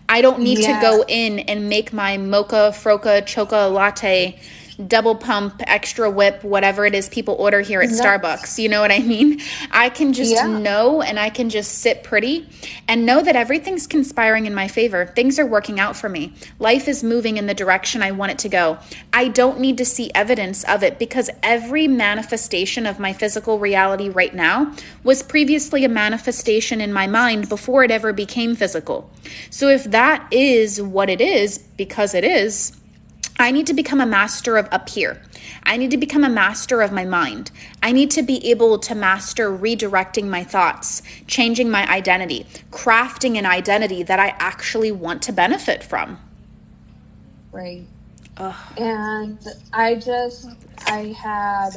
I don't need to go in and make my mocha, froca, choca latte, double pump, extra whip, whatever it is people order here at Starbucks. You know what I mean? I can just know, and I can just sit pretty and know that everything's conspiring in my favor. Things are working out for me. Life is moving in the direction I want it to go. I don't need to see evidence of it, because every manifestation of my physical reality right now was previously a manifestation in my mind before it ever became physical. So if that is what it is, because it is, I need to become a master of up here. I need to become a master of my mind. I need to be able to master redirecting my thoughts, changing my identity, crafting an identity that I actually want to benefit from. Right. And I had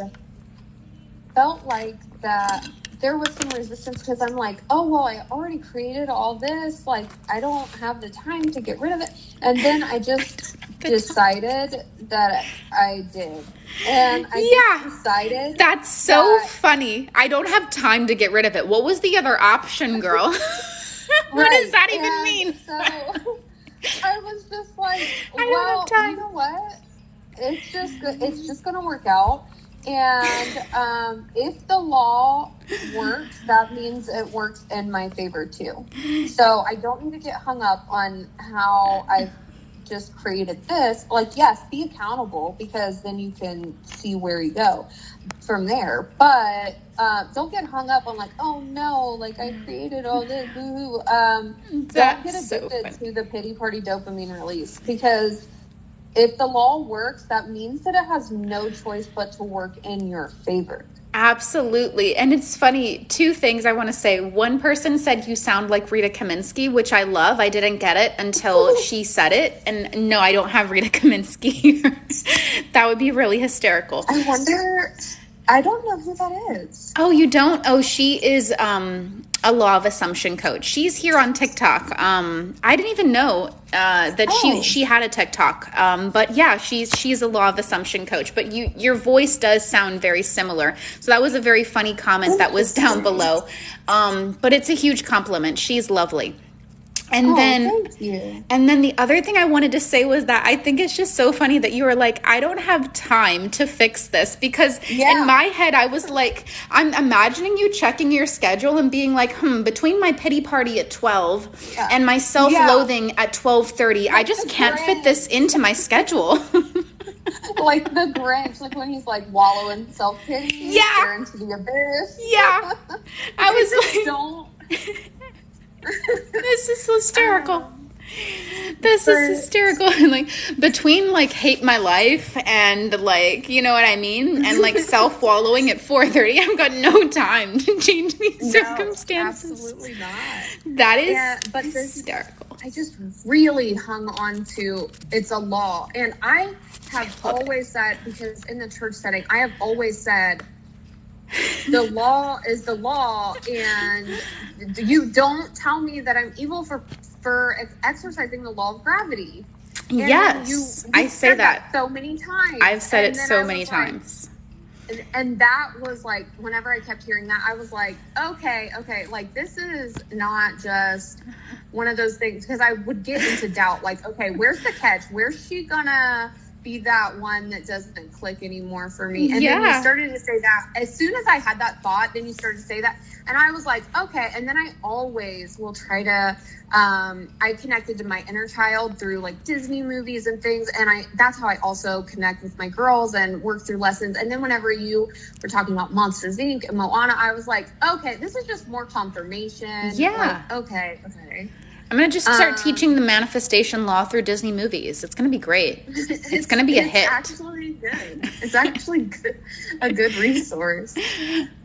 felt like that there was some resistance, because I'm like, oh, well, I already created all this. Like, I don't have the time to get rid of it. And then I just decided that I did. And I just decided. That's so funny. I don't have time to get rid of it. What was the other option, girl? What does that even mean? So I was just like, well, you know what? It's just going to work out. And if the law works, that means it works in my favor too. So I don't need to get hung up on how I've just created this. Like, yes, be accountable, because then you can see where you go from there. But don't get hung up on like, oh no, like I created all this, boo-hoo. Don't get addicted to the pity party dopamine release, because if the law works, that means that it has no choice but to work in your favor. Absolutely. And it's funny, two things I want to say. One person said you sound like Rita Kaminsky, which I love. I didn't get it until she said it. And no, I don't have Rita Kaminsky. That would be really hysterical. I wonder, I don't know who that is. Oh, you don't? Oh, she is a law of assumption coach. She's here on TikTok. I didn't even know that she had a TikTok. But yeah, she's a law of assumption coach. But your voice does sound very similar. So that was a very funny comment that was down below. But it's a huge compliment. She's lovely. And thank you. And then the other thing I wanted to say was that I think it's just so funny that you were like, I don't have time to fix this, because in my head I was like, I'm imagining you checking your schedule and being like, between my pity party at 12 and my self-loathing at 12:30, I just can't fit this into my schedule. Like the Grinch, like when he's like wallowing in self-pity, staring into the abyss. Yeah. I was like, don't. This is hysterical. This is But hysterical. And like between like hate my life and like, you know what I mean? And like self-wallowing at 4:30, I've got no time to change these circumstances. Absolutely not. That is but hysterical. I just really hung on to it's a law. And I have always said, because in the church setting, I have always said, the law is the law, and you don't tell me that I'm evil for exercising the law of gravity. And yes, I say that so many times. I've said it so many times. And that was like, whenever I kept hearing that, I was like, okay, like this is not just one of those things, because I would get into doubt, like, okay, where's the catch? Where's she gonna be that one that doesn't click anymore for me? And then you started to say that. As soon as I had that thought, then you started to say that. And I was like, okay. And then I always will try to, I connected to my inner child through like Disney movies and things. And that's how I also connect with my girls and work through lessons. And then whenever you were talking about Monsters, Inc. and Moana, I was like, okay, this is just more confirmation. Yeah. Like, okay. I'm going to just start teaching the manifestation law through Disney movies. It's going to be great. It's going to be a hit. It's actually good. It's actually good, a good resource.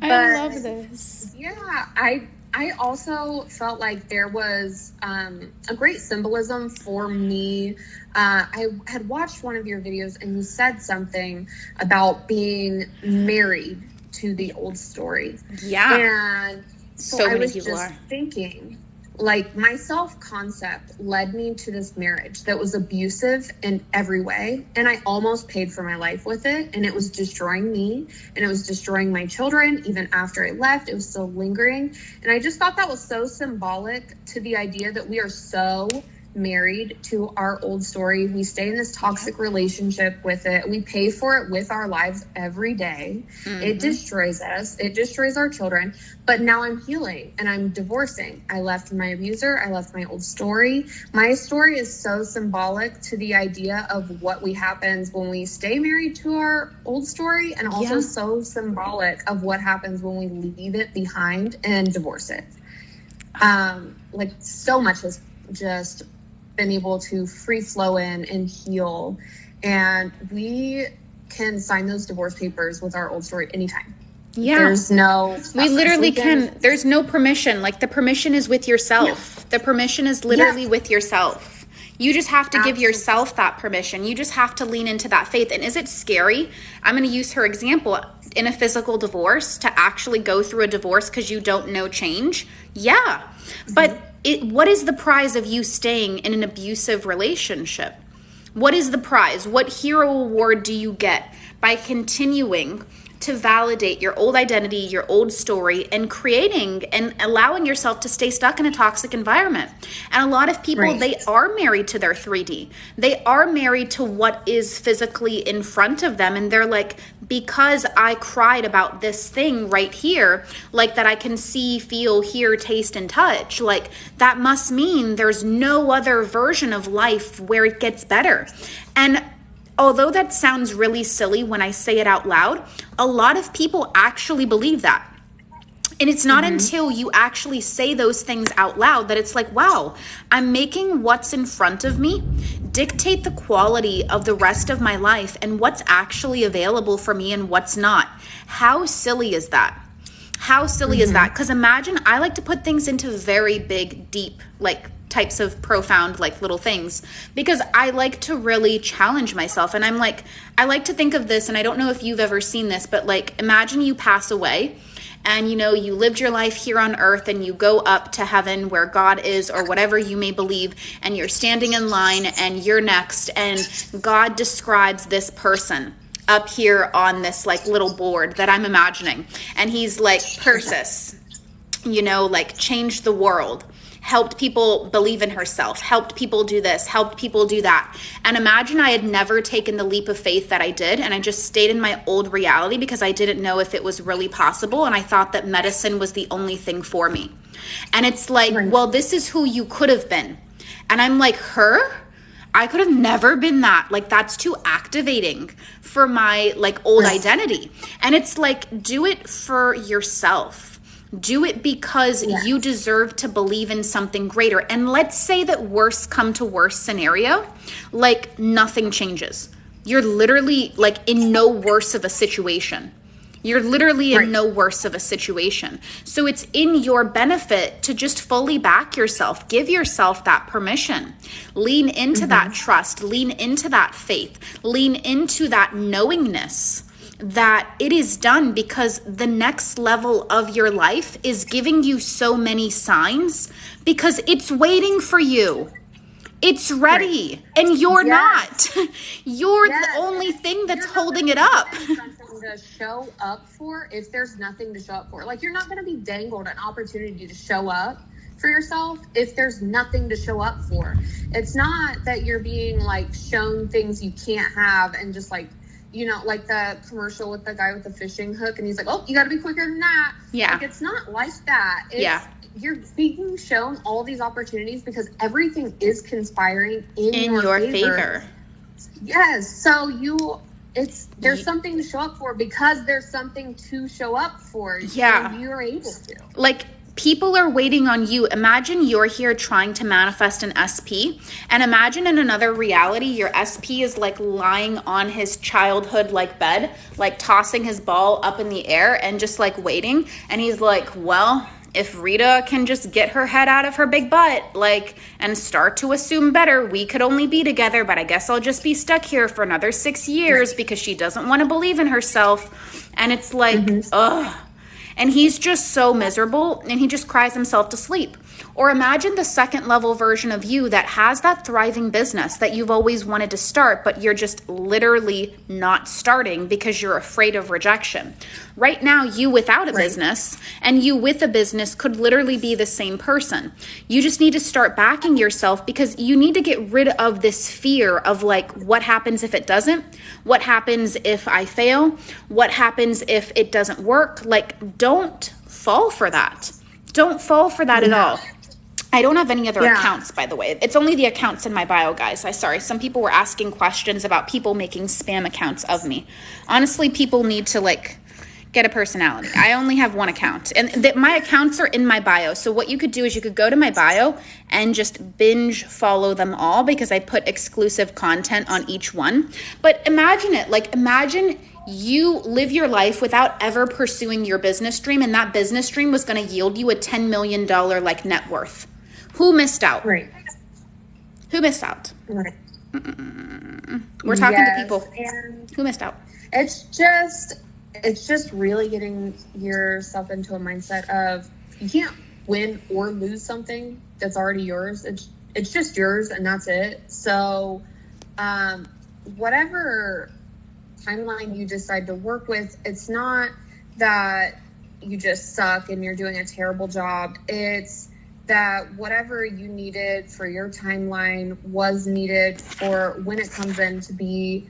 I love this. Yeah, I also felt like there was a great symbolism for me. I had watched one of your videos, and you said something about being married to the old story. Yeah. And so I was just thinking, like, my self-concept led me to this marriage that was abusive in every way. And I almost paid for my life with it. And it was destroying me. And it was destroying my children. Even after I left, it was still lingering. And I just thought that was so symbolic to the idea that we are so married to our old story. We stay in this toxic relationship with it. We pay for it with our lives every day. Mm-hmm. It destroys us. It destroys our children. But now I'm healing and I'm divorcing. I left my abuser. I left my old story. My story is so symbolic to the idea of what happens when we stay married to our old story, and also so symbolic of what happens when we leave it behind and divorce it. Like, so much has just been able to free flow in and heal, and we can sign those divorce papers with our old story anytime. There's no, we literally can. There's no permission. Like, the permission is with yourself. The permission is literally with yourself. You just have to give yourself that permission. You just have to lean into that faith. And is it scary? I'm going to use her example in a physical divorce, to actually go through a divorce because you don't know change. Yeah. But what is the prize of you staying in an abusive relationship? What is the prize? What hero award do you get by continuing to validate your old identity, your old story, and creating and allowing yourself to stay stuck in a toxic environment? And a lot of people, they are married to their 3D. They are married to what is physically in front of them. And they're like, because I cried about this thing right here, like that I can see, feel, hear, taste, and touch, like that must mean there's no other version of life where it gets better. And although that sounds really silly when I say it out loud, a lot of people actually believe that. And it's not until you actually say those things out loud that it's like, wow, I'm making what's in front of me dictate the quality of the rest of my life and what's actually available for me and what's not. How silly is that? How silly is that? Because imagine, I like to put things into very big, deep, like types of profound, like little things, because I like to really challenge myself. And I'm like, I like to think of this, and I don't know if you've ever seen this, but like, imagine you pass away and, you know, you lived your life here on earth and you go up to heaven where God is, or whatever you may believe, and you're standing in line and you're next, and God describes this person up here on this like little board that I'm imagining. And he's like, Persis, you know, like changed the world, helped people believe in herself, helped people do this, helped people do that. And imagine I had never taken the leap of faith that I did, and I just stayed in my old reality because I didn't know if it was really possible, and I thought that medicine was the only thing for me. And it's like, well, this is who you could have been. And I'm like, her? I could have never been that. Like, that's too activating for my like old identity. And it's like, do it for yourself. Do it because you deserve to believe in something greater. And let's say that worse come to worse scenario, like nothing changes. You're literally like in no worse of a situation. You're literally in no worse of a situation. So it's in your benefit to just fully back yourself. Give yourself that permission. Lean into that trust. Lean into that faith. Lean into that knowingness that it is done, because the next level of your life is giving you so many signs, because it's waiting for you. It's ready, and you're not. You're the only thing that's holding it up. Something to show up for if there's nothing to show up for. Like, you're not going to be dangled an opportunity to show up for yourself if there's nothing to show up for. It's not that you're being like shown things you can't have, and just like, you know, like the commercial with the guy with the fishing hook, and he's like, oh, you got to be quicker than that. Yeah. Like, it's not like that. You're being shown all these opportunities because everything is conspiring in your favor. Yes. So there's something to show up for, because there's something to show up for. Yeah. So you're able to. Like, people are waiting on you. Imagine you're here trying to manifest an SP, and imagine in another reality, your SP is like lying on his childhood like bed, like tossing his ball up in the air and just like waiting. And he's like, well, if Rita can just get her head out of her big butt, like, and start to assume better, we could only be together, but I guess I'll just be stuck here for another 6 years because she doesn't want to believe in herself. And it's like, ugh. And he's just so miserable, and he just cries himself to sleep. Or imagine the second level version of you that has that thriving business that you've always wanted to start, but you're just literally not starting because you're afraid of rejection. Right now, you without a business and you with a business could literally be the same person. You just need to start backing yourself, because you need to get rid of this fear of like, what happens if it doesn't? What happens if I fail? What happens if it doesn't work? Like, don't fall for that. Don't fall for that at all. I don't have any other accounts, by the way. It's only the accounts in my bio, guys. Sorry. Some people were asking questions about people making spam accounts of me. Honestly, people need to like get a personality. I only have one account, and my accounts are in my bio. So what you could do is you could go to my bio and just binge follow them all, because I put exclusive content on each one. But imagine it. Like, imagine you live your life without ever pursuing your business dream, and that business dream was going to yield you a $10 million like net worth. Who missed out? Right. Who missed out? Right. We're talking to people. Who missed out? It's just really getting yourself into a mindset of you can't win or lose something that's already yours. It's just yours, and that's it. So whatever timeline you decide to work with, it's not that you just suck and you're doing a terrible job. It's that whatever you needed for your timeline was needed for when it comes in to be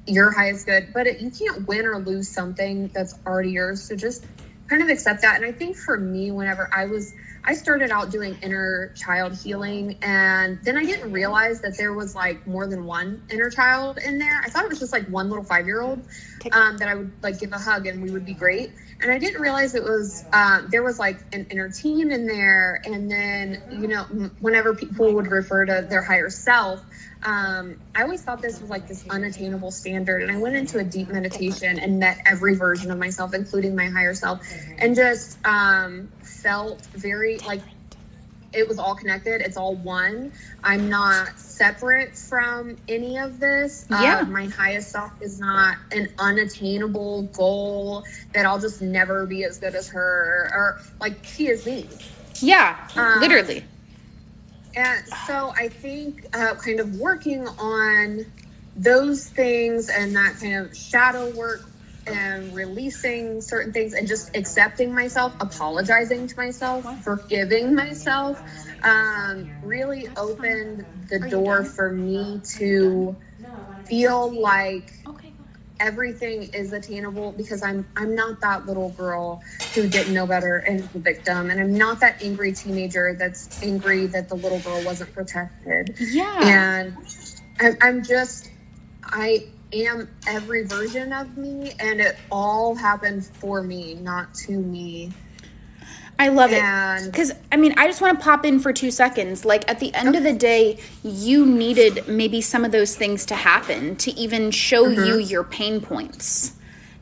your highest good. But you can't win or lose something that's already yours. So just kind of accept that. And I think for me, whenever I started out doing inner child healing, and then I didn't realize that there was like more than one inner child in there. I thought it was just like one little 5-year-old that I would like give a hug and we would be great. And I didn't realize it was, there was like an inner teen in there. And then, you know, whenever people would refer to their higher self, I always thought this was like this unattainable standard. And I went into a deep meditation and met every version of myself, including my higher self, and just felt very like it was all connected. It's all one. I'm not separate from any of this. My highest self is not an unattainable goal that I'll just never be as good as her, or like she is me. Yeah, literally. And so I think kind of working on those things and that kind of shadow work and releasing certain things and just accepting myself, apologizing to myself, forgiving myself, really opened the door for me to feel like everything is attainable, because I'm not that little girl who didn't know better and the victim, and I'm not that angry teenager that's angry that the little girl wasn't protected. And I am every version of me, and it all happened for me, not to me. I love it. Because, I mean, I just want to pop in for 2 seconds. Like, at the end of the day, you needed maybe some of those things to happen to even show you your pain points,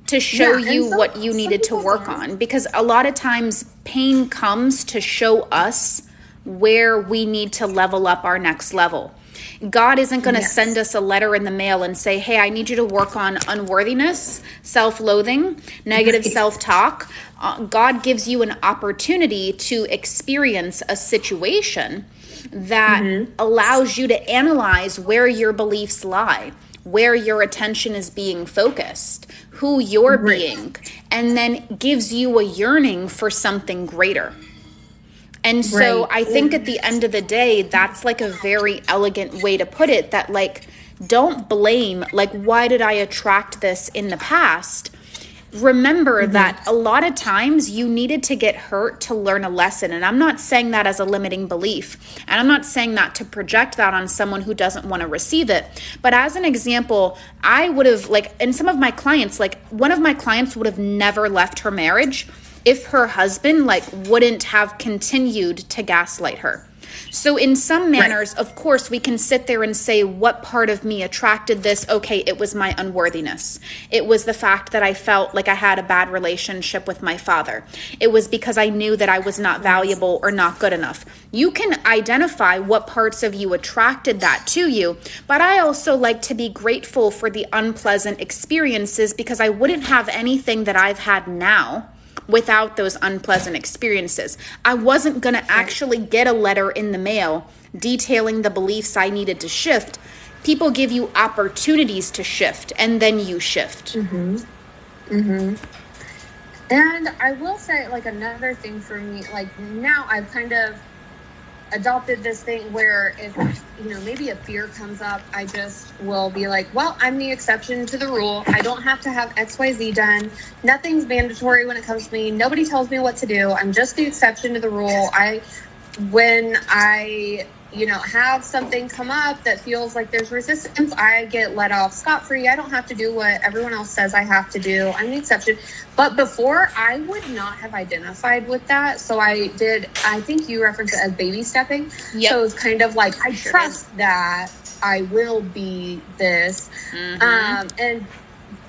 to show you what you needed to work on. Because a lot of times, pain comes to show us where we need to level up our next level. God isn't going to send us a letter in the mail and say, hey, I need you to work on unworthiness, self-loathing, negative self-talk. God gives you an opportunity to experience a situation that allows you to analyze where your beliefs lie, where your attention is being focused, who you're being, and then gives you a yearning for something greater. And so I think at the end of the day, that's like a very elegant way to put it, that like, don't blame, like, why did I attract this in the past? Remember that a lot of times you needed to get hurt to learn a lesson. And I'm not saying that as a limiting belief. And I'm not saying that to project that on someone who doesn't want to receive it. But as an example, I would have, like, and some of my clients, like one of my clients would have never left her marriage if her husband like wouldn't have continued to gaslight her. So in some manners, of course, we can sit there and say, what part of me attracted this? Okay, it was my unworthiness. It was the fact that I felt like I had a bad relationship with my father. It was because I knew that I was not valuable or not good enough. You can identify what parts of you attracted that to you, but I also like to be grateful for the unpleasant experiences, because I wouldn't have anything that I've had now without those unpleasant experiences. I wasn't going to actually get a letter in the mail detailing the beliefs I needed to shift. People give you opportunities to shift, and then you shift. And I will say, like, another thing for me, like, now I've kind of adopted this thing where if, you know, maybe a fear comes up, I just will be like, well, I'm the exception to the rule. I don't have to have XYZ done. Nothing's mandatory when it comes to me. Nobody tells me what to do. I'm just the exception to the rule. When I, you know, have something come up that feels like there's resistance, I get let off scot-free. I don't have to do what everyone else says I have to do. I'm the exception. But before, I would not have identified with that. So I think you referenced it as baby stepping. So it's kind of like, I trust that I will be this.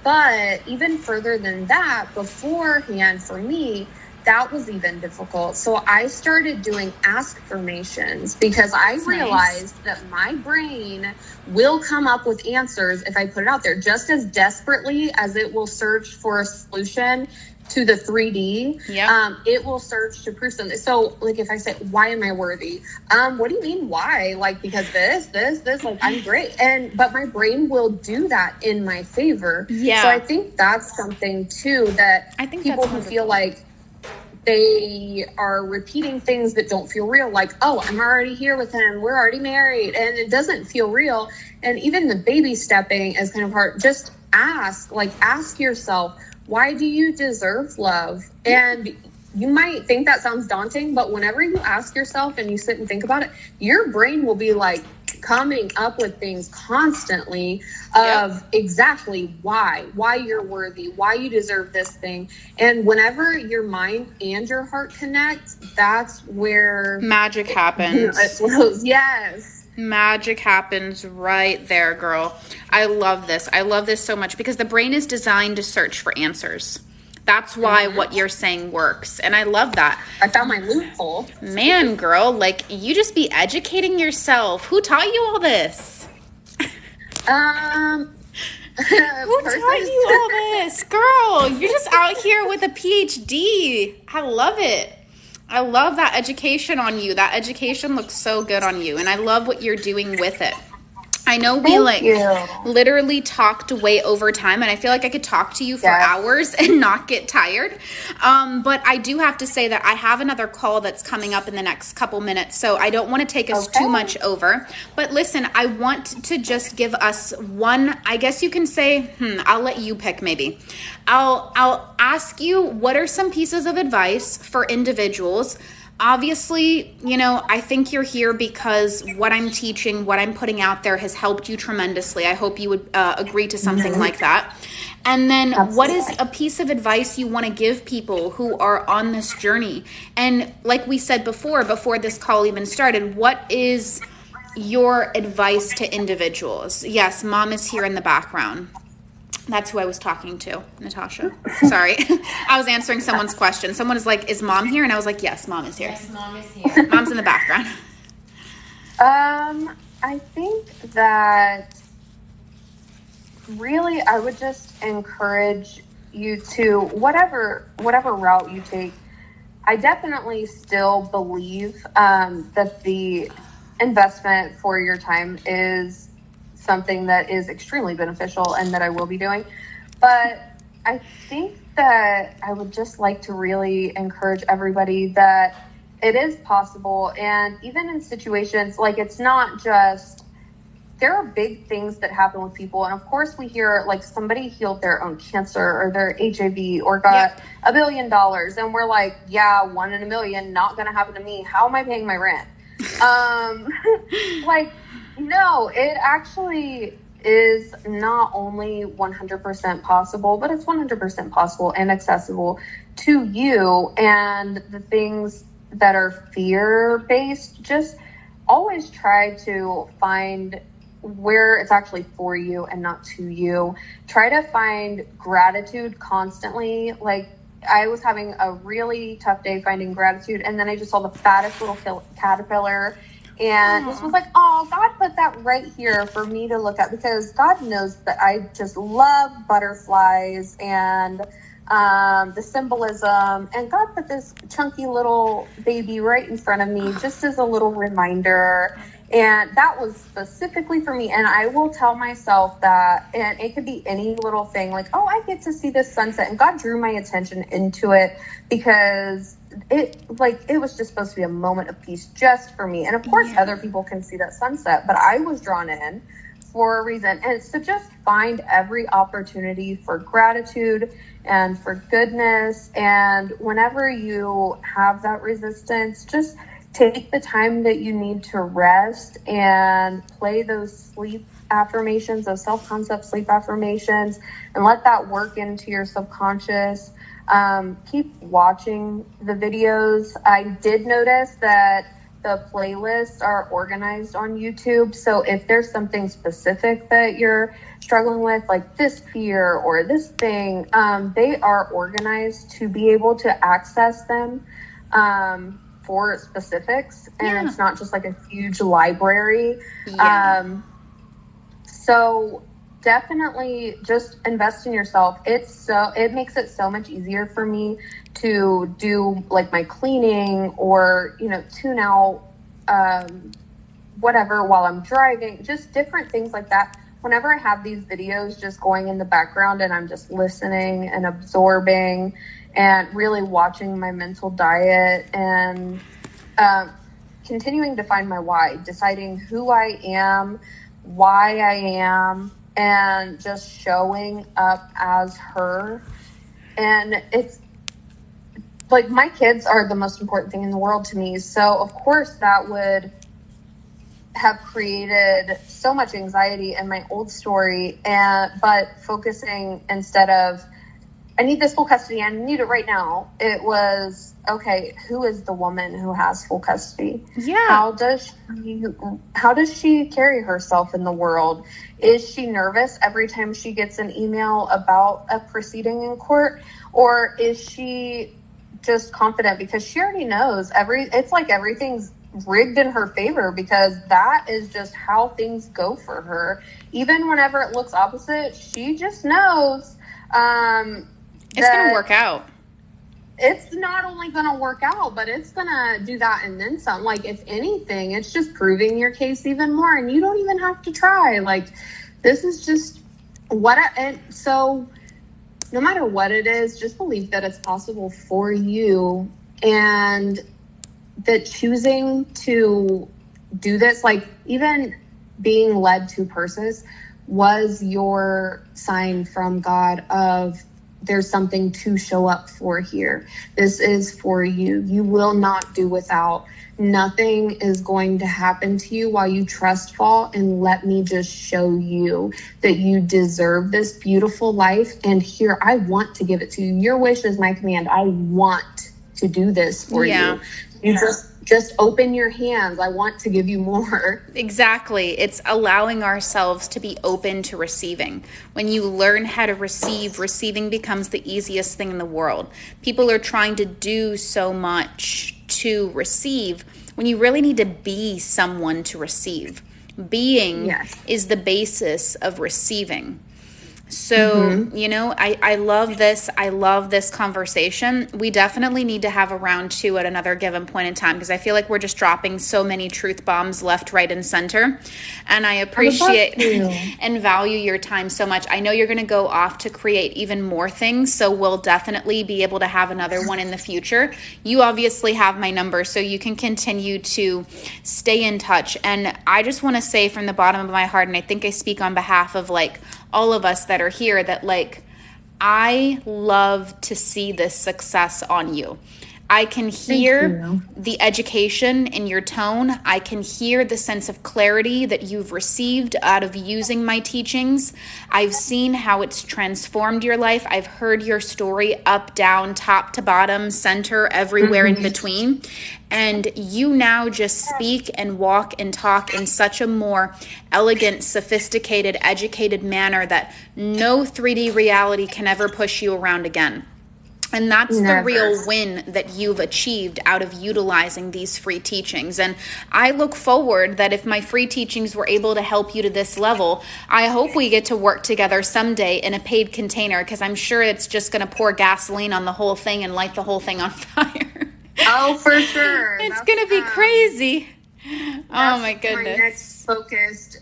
But even further than that, beforehand for me, that was even difficult. So I started doing askfirmations, because I realized that my brain will come up with answers if I put it out there, just as desperately as it will search for a solution to the 3D. It will search to prove something. So like if I say, why am I worthy? What do you mean why? Like, because this, like, I'm great. But my brain will do that in my favor. So I think that's something too, that I think people who feel like they are repeating things that don't feel real, like, oh, I'm already here with him, we're already married, and it doesn't feel real. And even the baby stepping is kind of hard. Just ask yourself, why do you deserve love? And you might think that sounds daunting, but whenever you ask yourself and you sit and think about it, your brain will be like coming up with things constantly of exactly why you're worthy, why you deserve this thing. And whenever your mind and your heart connect, that's where magic happens. Magic happens right there, girl. I love this. I love this so much, because the brain is designed to search for answers. That's why what you're saying works. And I love that. I found my loophole. Man, girl, like, you just be educating yourself. Who taught you all this? Who taught you all this? Girl, you're just out here with a PhD. I love it. I love that education on you. That education looks so good on you. And I love what you're doing with it. I know we literally talked way over time, and I feel like I could talk to you for hours and not get tired. But I do have to say that I have another call that's coming up in the next couple minutes, so I don't want to take us too much over. But listen, I want to just give us one, I guess you can say, I'll let you pick maybe. I'll ask you, what are some pieces of advice for individuals Obviously, I think you're here because what I'm teaching, what I'm putting out there has helped you tremendously. I hope you would agree to something like that. And then what is a piece of advice you want to give people who are on this journey? And like we said before this call even started, what is your advice to individuals? Yes, mom is here in the background. That's who I was talking to, Natasha. Sorry. I was answering someone's question. Someone is like, is mom here? And I was like, yes, mom is here. Yes, mom is here. Mom's in the background. I think that really I would just encourage you to, whatever route you take, I definitely still believe that the investment for your time is something that is extremely beneficial and that I will be doing. But I think that I would just like to really encourage everybody that it is possible. And even in situations, like, it's not just, there are big things that happen with people. And of course we hear like somebody healed their own cancer or their HIV or got $1 billion. And we're like, yeah, 1 in a million, not going to happen to me. How am I paying my rent? Like, no, it actually is not only 100% possible, but it's 100% possible and accessible to you. And the things that are fear-based, just always try to find where it's actually for you and not to you. Try to find gratitude constantly. Like, I was having a really tough day finding gratitude, and then I just saw the fattest little caterpillar, and this was like, oh, God put that right here for me to look at, because God knows that I just love butterflies and the symbolism, and God put this chunky little baby right in front of me just as a little reminder. And that was specifically for me. And I will tell myself that, and it could be any little thing, like, oh, I get to see this sunset. And God drew my attention into it because it was just supposed to be a moment of peace just for me. And of course, other people can see that sunset, but I was drawn in for a reason. And so just find every opportunity for gratitude and for goodness. And whenever you have that resistance, just take the time that you need to rest and play those sleep affirmations, those self-concept sleep affirmations, and let that work into your subconscious. Keep watching the videos. I did notice that the playlists are organized on YouTube. So if there's something specific that you're struggling with, like this fear or this thing, they are organized to be able to access them for specifics. And it's not just like a huge library. So definitely just invest in yourself. It makes it so much easier for me to do like my cleaning or, tune out, whatever while I'm driving, just different things like that. Whenever I have these videos just going in the background and I'm just listening and absorbing and really watching my mental diet and, continuing to find my why, deciding who I am, why I am, and just showing up as her. And it's like, my kids are the most important thing in the world to me. So of course that would have created so much anxiety in my old story. But focusing, instead of, I need this full custody, I need it right now, it was, okay, who is the woman who has full custody? Yeah. How does she carry herself in the world? Is she nervous every time she gets an email about a proceeding in court? Or is she just confident because she already knows it's like everything's rigged in her favor, because that is just how things go for her. Even whenever it looks opposite, she just knows, it's going to work out. It's not only going to work out, but it's going to do that and then some. Like, if anything, it's just proving your case even more, and you don't even have to try. Like, this is just and so no matter what it is, just believe that it's possible for you, and that choosing to do this, like even being led to Persis, was your sign from God of there's something to show up for here. This is for you. You will not do without. Nothing is going to happen to you while you trust fall, and let me just show you that you deserve this beautiful life. And here, I want to give it to you. Your wish is my command. I want to do this for you. You just open your hands. I want to give you more. Exactly. It's allowing ourselves to be open to receiving. When you learn how to receive, receiving becomes the easiest thing in the world. People are trying to do so much to receive when you really need to be someone to receive. Being is the basis of receiving. So, you know, I love this. I love this conversation. We definitely need to have a round 2 at another given point in time, because I feel like we're just dropping so many truth bombs left, right, and center. And I appreciate and value your time so much. I know you're going to go off to create even more things, so we'll definitely be able to have another one in the future. You obviously have my number, so you can continue to stay in touch. And I just want to say from the bottom of my heart, and I think I speak on behalf of like all of us that are here, that like, I love to see this success on you. I can hear the education in your tone. I can hear the sense of clarity that you've received out of using my teachings. I've seen how it's transformed your life. I've heard your story up, down, top to bottom, center, everywhere in between. And you now just speak and walk and talk in such a more elegant, sophisticated, educated manner that no 3D reality can ever push you around again. And that's the real win that you've achieved out of utilizing these free teachings. And I look forward that if my free teachings were able to help you to this level, I hope we get to work together someday in a paid container, because I'm sure it's just going to pour gasoline on the whole thing and light the whole thing on fire. Oh, for sure. It's going to be crazy. Oh my goodness. My next focused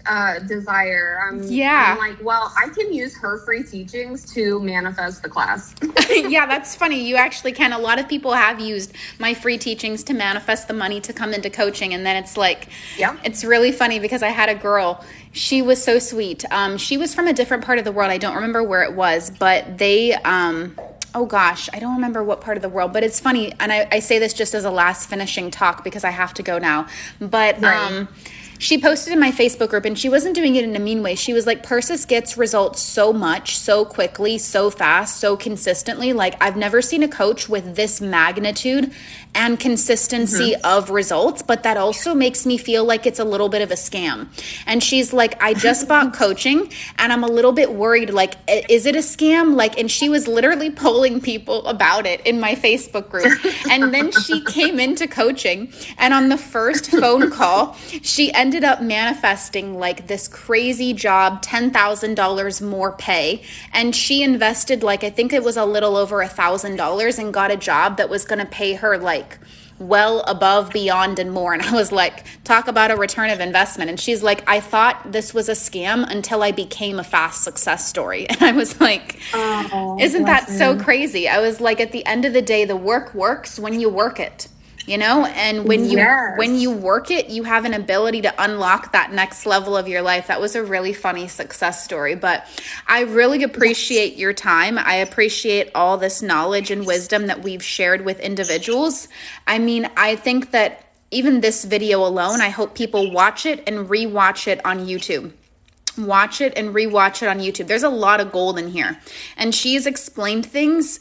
desire. I'm like, well, I can use her free teachings to manifest the class. Yeah, that's funny. You actually can. A lot of people have used my free teachings to manifest the money to come into coaching. And then it's like, it's really funny because I had a girl, she was so sweet. She was from a different part of the world. I don't remember where it was, but they, oh gosh, I don't remember what part of the world, but it's funny. And I say this just as a last finishing talk because I have to go now. But she posted in my Facebook group, and she wasn't doing it in a mean way. She was like, Persis gets results so much, so quickly, so fast, so consistently. Like, I've never seen a coach with this magnitude and consistency of results, but that also makes me feel like it's a little bit of a scam. And she's like, I just bought coaching and I'm a little bit worried, like, is it a scam? Like, and she was literally polling people about it in my Facebook group. And then she came into coaching, and on the first phone call, she ended up manifesting like this crazy job, $10,000 more pay. And she invested like, I think it was a little over $1,000, and got a job that was going to pay her like well above, beyond, and more. And I was like, talk about a return of investment. And she's like, I thought this was a scam until I became a fast success story. And I was like, isn't that so crazy? I was like, at the end of the day, the work works when you work it. You know, and when you work it, you have an ability to unlock that next level of your life. That was a really funny success story, but I really appreciate your time. I appreciate all this knowledge and wisdom that we've shared with individuals. I mean, I think that even this video alone, I hope people watch it and rewatch it on YouTube. Watch it and rewatch it on YouTube. There's a lot of gold in here. And she's explained things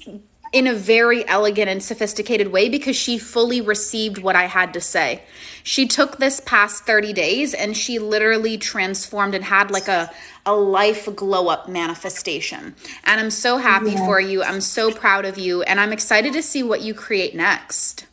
in a very elegant and sophisticated way because she fully received what I had to say. She took this past 30 days and she literally transformed and had like a life glow up manifestation. And I'm so happy for you. I'm so proud of you. And I'm excited to see what you create next.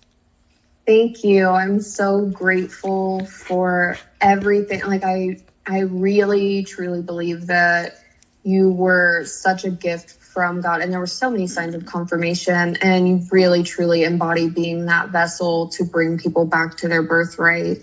Thank you. I'm so grateful for everything. Like I really, truly believe that you were such a gift from God. And there were so many signs of confirmation, and you really, truly embody being that vessel to bring people back to their birthright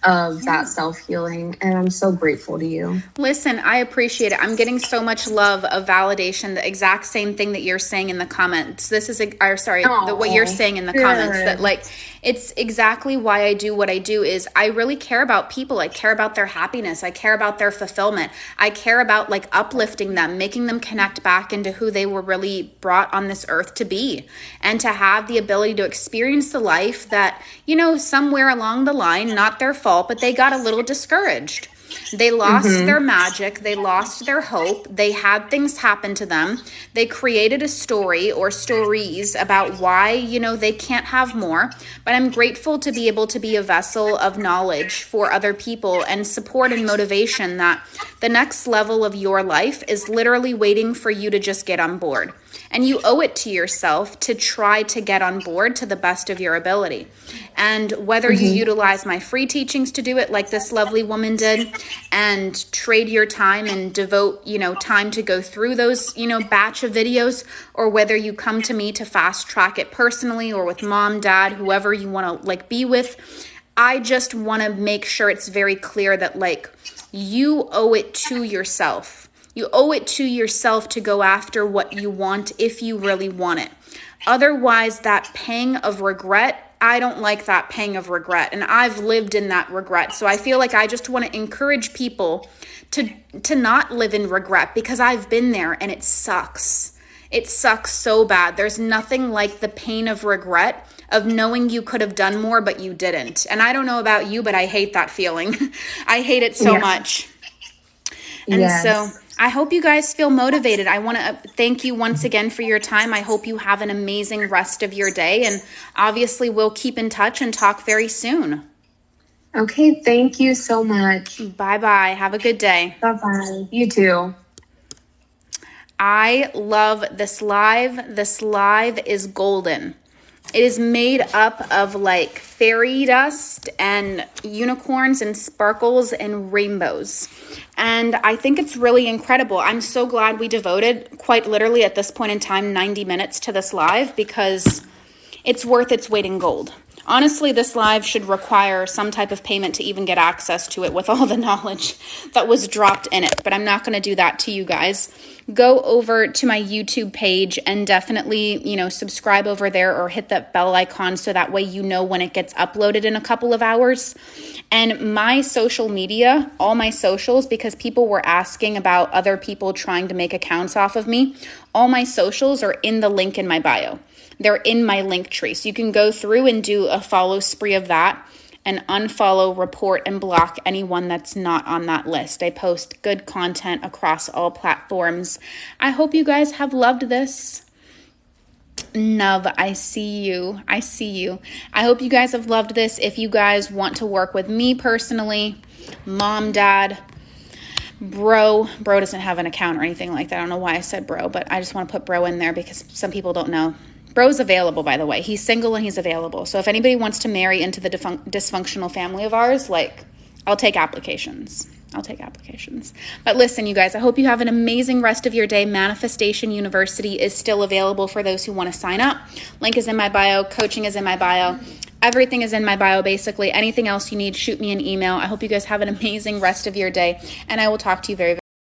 of that self-healing. And I'm so grateful to you. Listen, I appreciate it. I'm getting so much love of validation, the exact same thing that you're saying in the comments. This is, what you're saying in the comments, that like, It's exactly why I do what I do. Is I really care about people. I care about their happiness. I care about their fulfillment. I care about like uplifting them, making them connect back into who they were really brought on this earth to be, and to have the ability to experience the life that, you know, somewhere along the line, not their fault, but they got a little discouraged. They lost their magic. They lost their hope. They had things happen to them. They created a story or stories about why, you know, they can't have more. But I'm grateful to be able to be a vessel of knowledge for other people and support and motivation that the next level of your life is literally waiting for you to just get on board. And you owe it to yourself to try to get on board to the best of your ability. And whether you utilize my free teachings to do it like this lovely woman did, and trade your time and devote, you know, time to go through those, you know, batch of videos, or whether you come to me to fast track it personally or with mom, dad, whoever you want to like be with, I just want to make sure it's very clear that like you owe it to yourself. You owe it to yourself to go after what you want if you really want it. Otherwise, that pang of regret, I don't like that pang of regret. And I've lived in that regret. So I feel like I just want to encourage people to not live in regret, because I've been there and it sucks. It sucks so bad. There's nothing like the pain of regret of knowing you could have done more, but you didn't. And I don't know about you, but I hate that feeling. I hate it so much. And so I hope you guys feel motivated. I want to thank you once again for your time. I hope you have an amazing rest of your day. And obviously, we'll keep in touch and talk very soon. Okay, thank you so much. Bye-bye. Have a good day. Bye-bye. You too. I love this live. This live is golden. It is made up of like fairy dust and unicorns and sparkles and rainbows. And I think it's really incredible. I'm so glad we devoted quite literally at this point in time 90 minutes to this live, because it's worth its weight in gold. Honestly, this live should require some type of payment to even get access to it with all the knowledge that was dropped in it. But I'm not going to do that to you guys. Go over to my YouTube page and definitely, you know, subscribe over there or hit that bell icon so that way you know when it gets uploaded in a couple of hours. And my social media, all my socials, because people were asking about other people trying to make accounts off of me, all my socials are in the link in my bio. They're in my link tree. So you can go through and do a follow spree of that and unfollow, report, and block anyone that's not on that list. I post good content across all platforms. I hope you guys have loved this. Nuv, I see you. I see you. I hope you guys have loved this. If you guys want to work with me personally, mom, dad, bro doesn't have an account or anything like that. I don't know why I said bro, but I just want to put bro in there because some people don't know. Bro's available, by the way. He's single and he's available. So if anybody wants to marry into the dysfunctional family of ours, like, I'll take applications. But listen, you guys, I hope you have an amazing rest of your day. Manifestation University is still available for those who want to sign up. Link is in my bio. Coaching is in my bio. Everything is in my bio, basically. Anything else you need, shoot me an email. I hope you guys have an amazing rest of your day, and I will talk to you very, very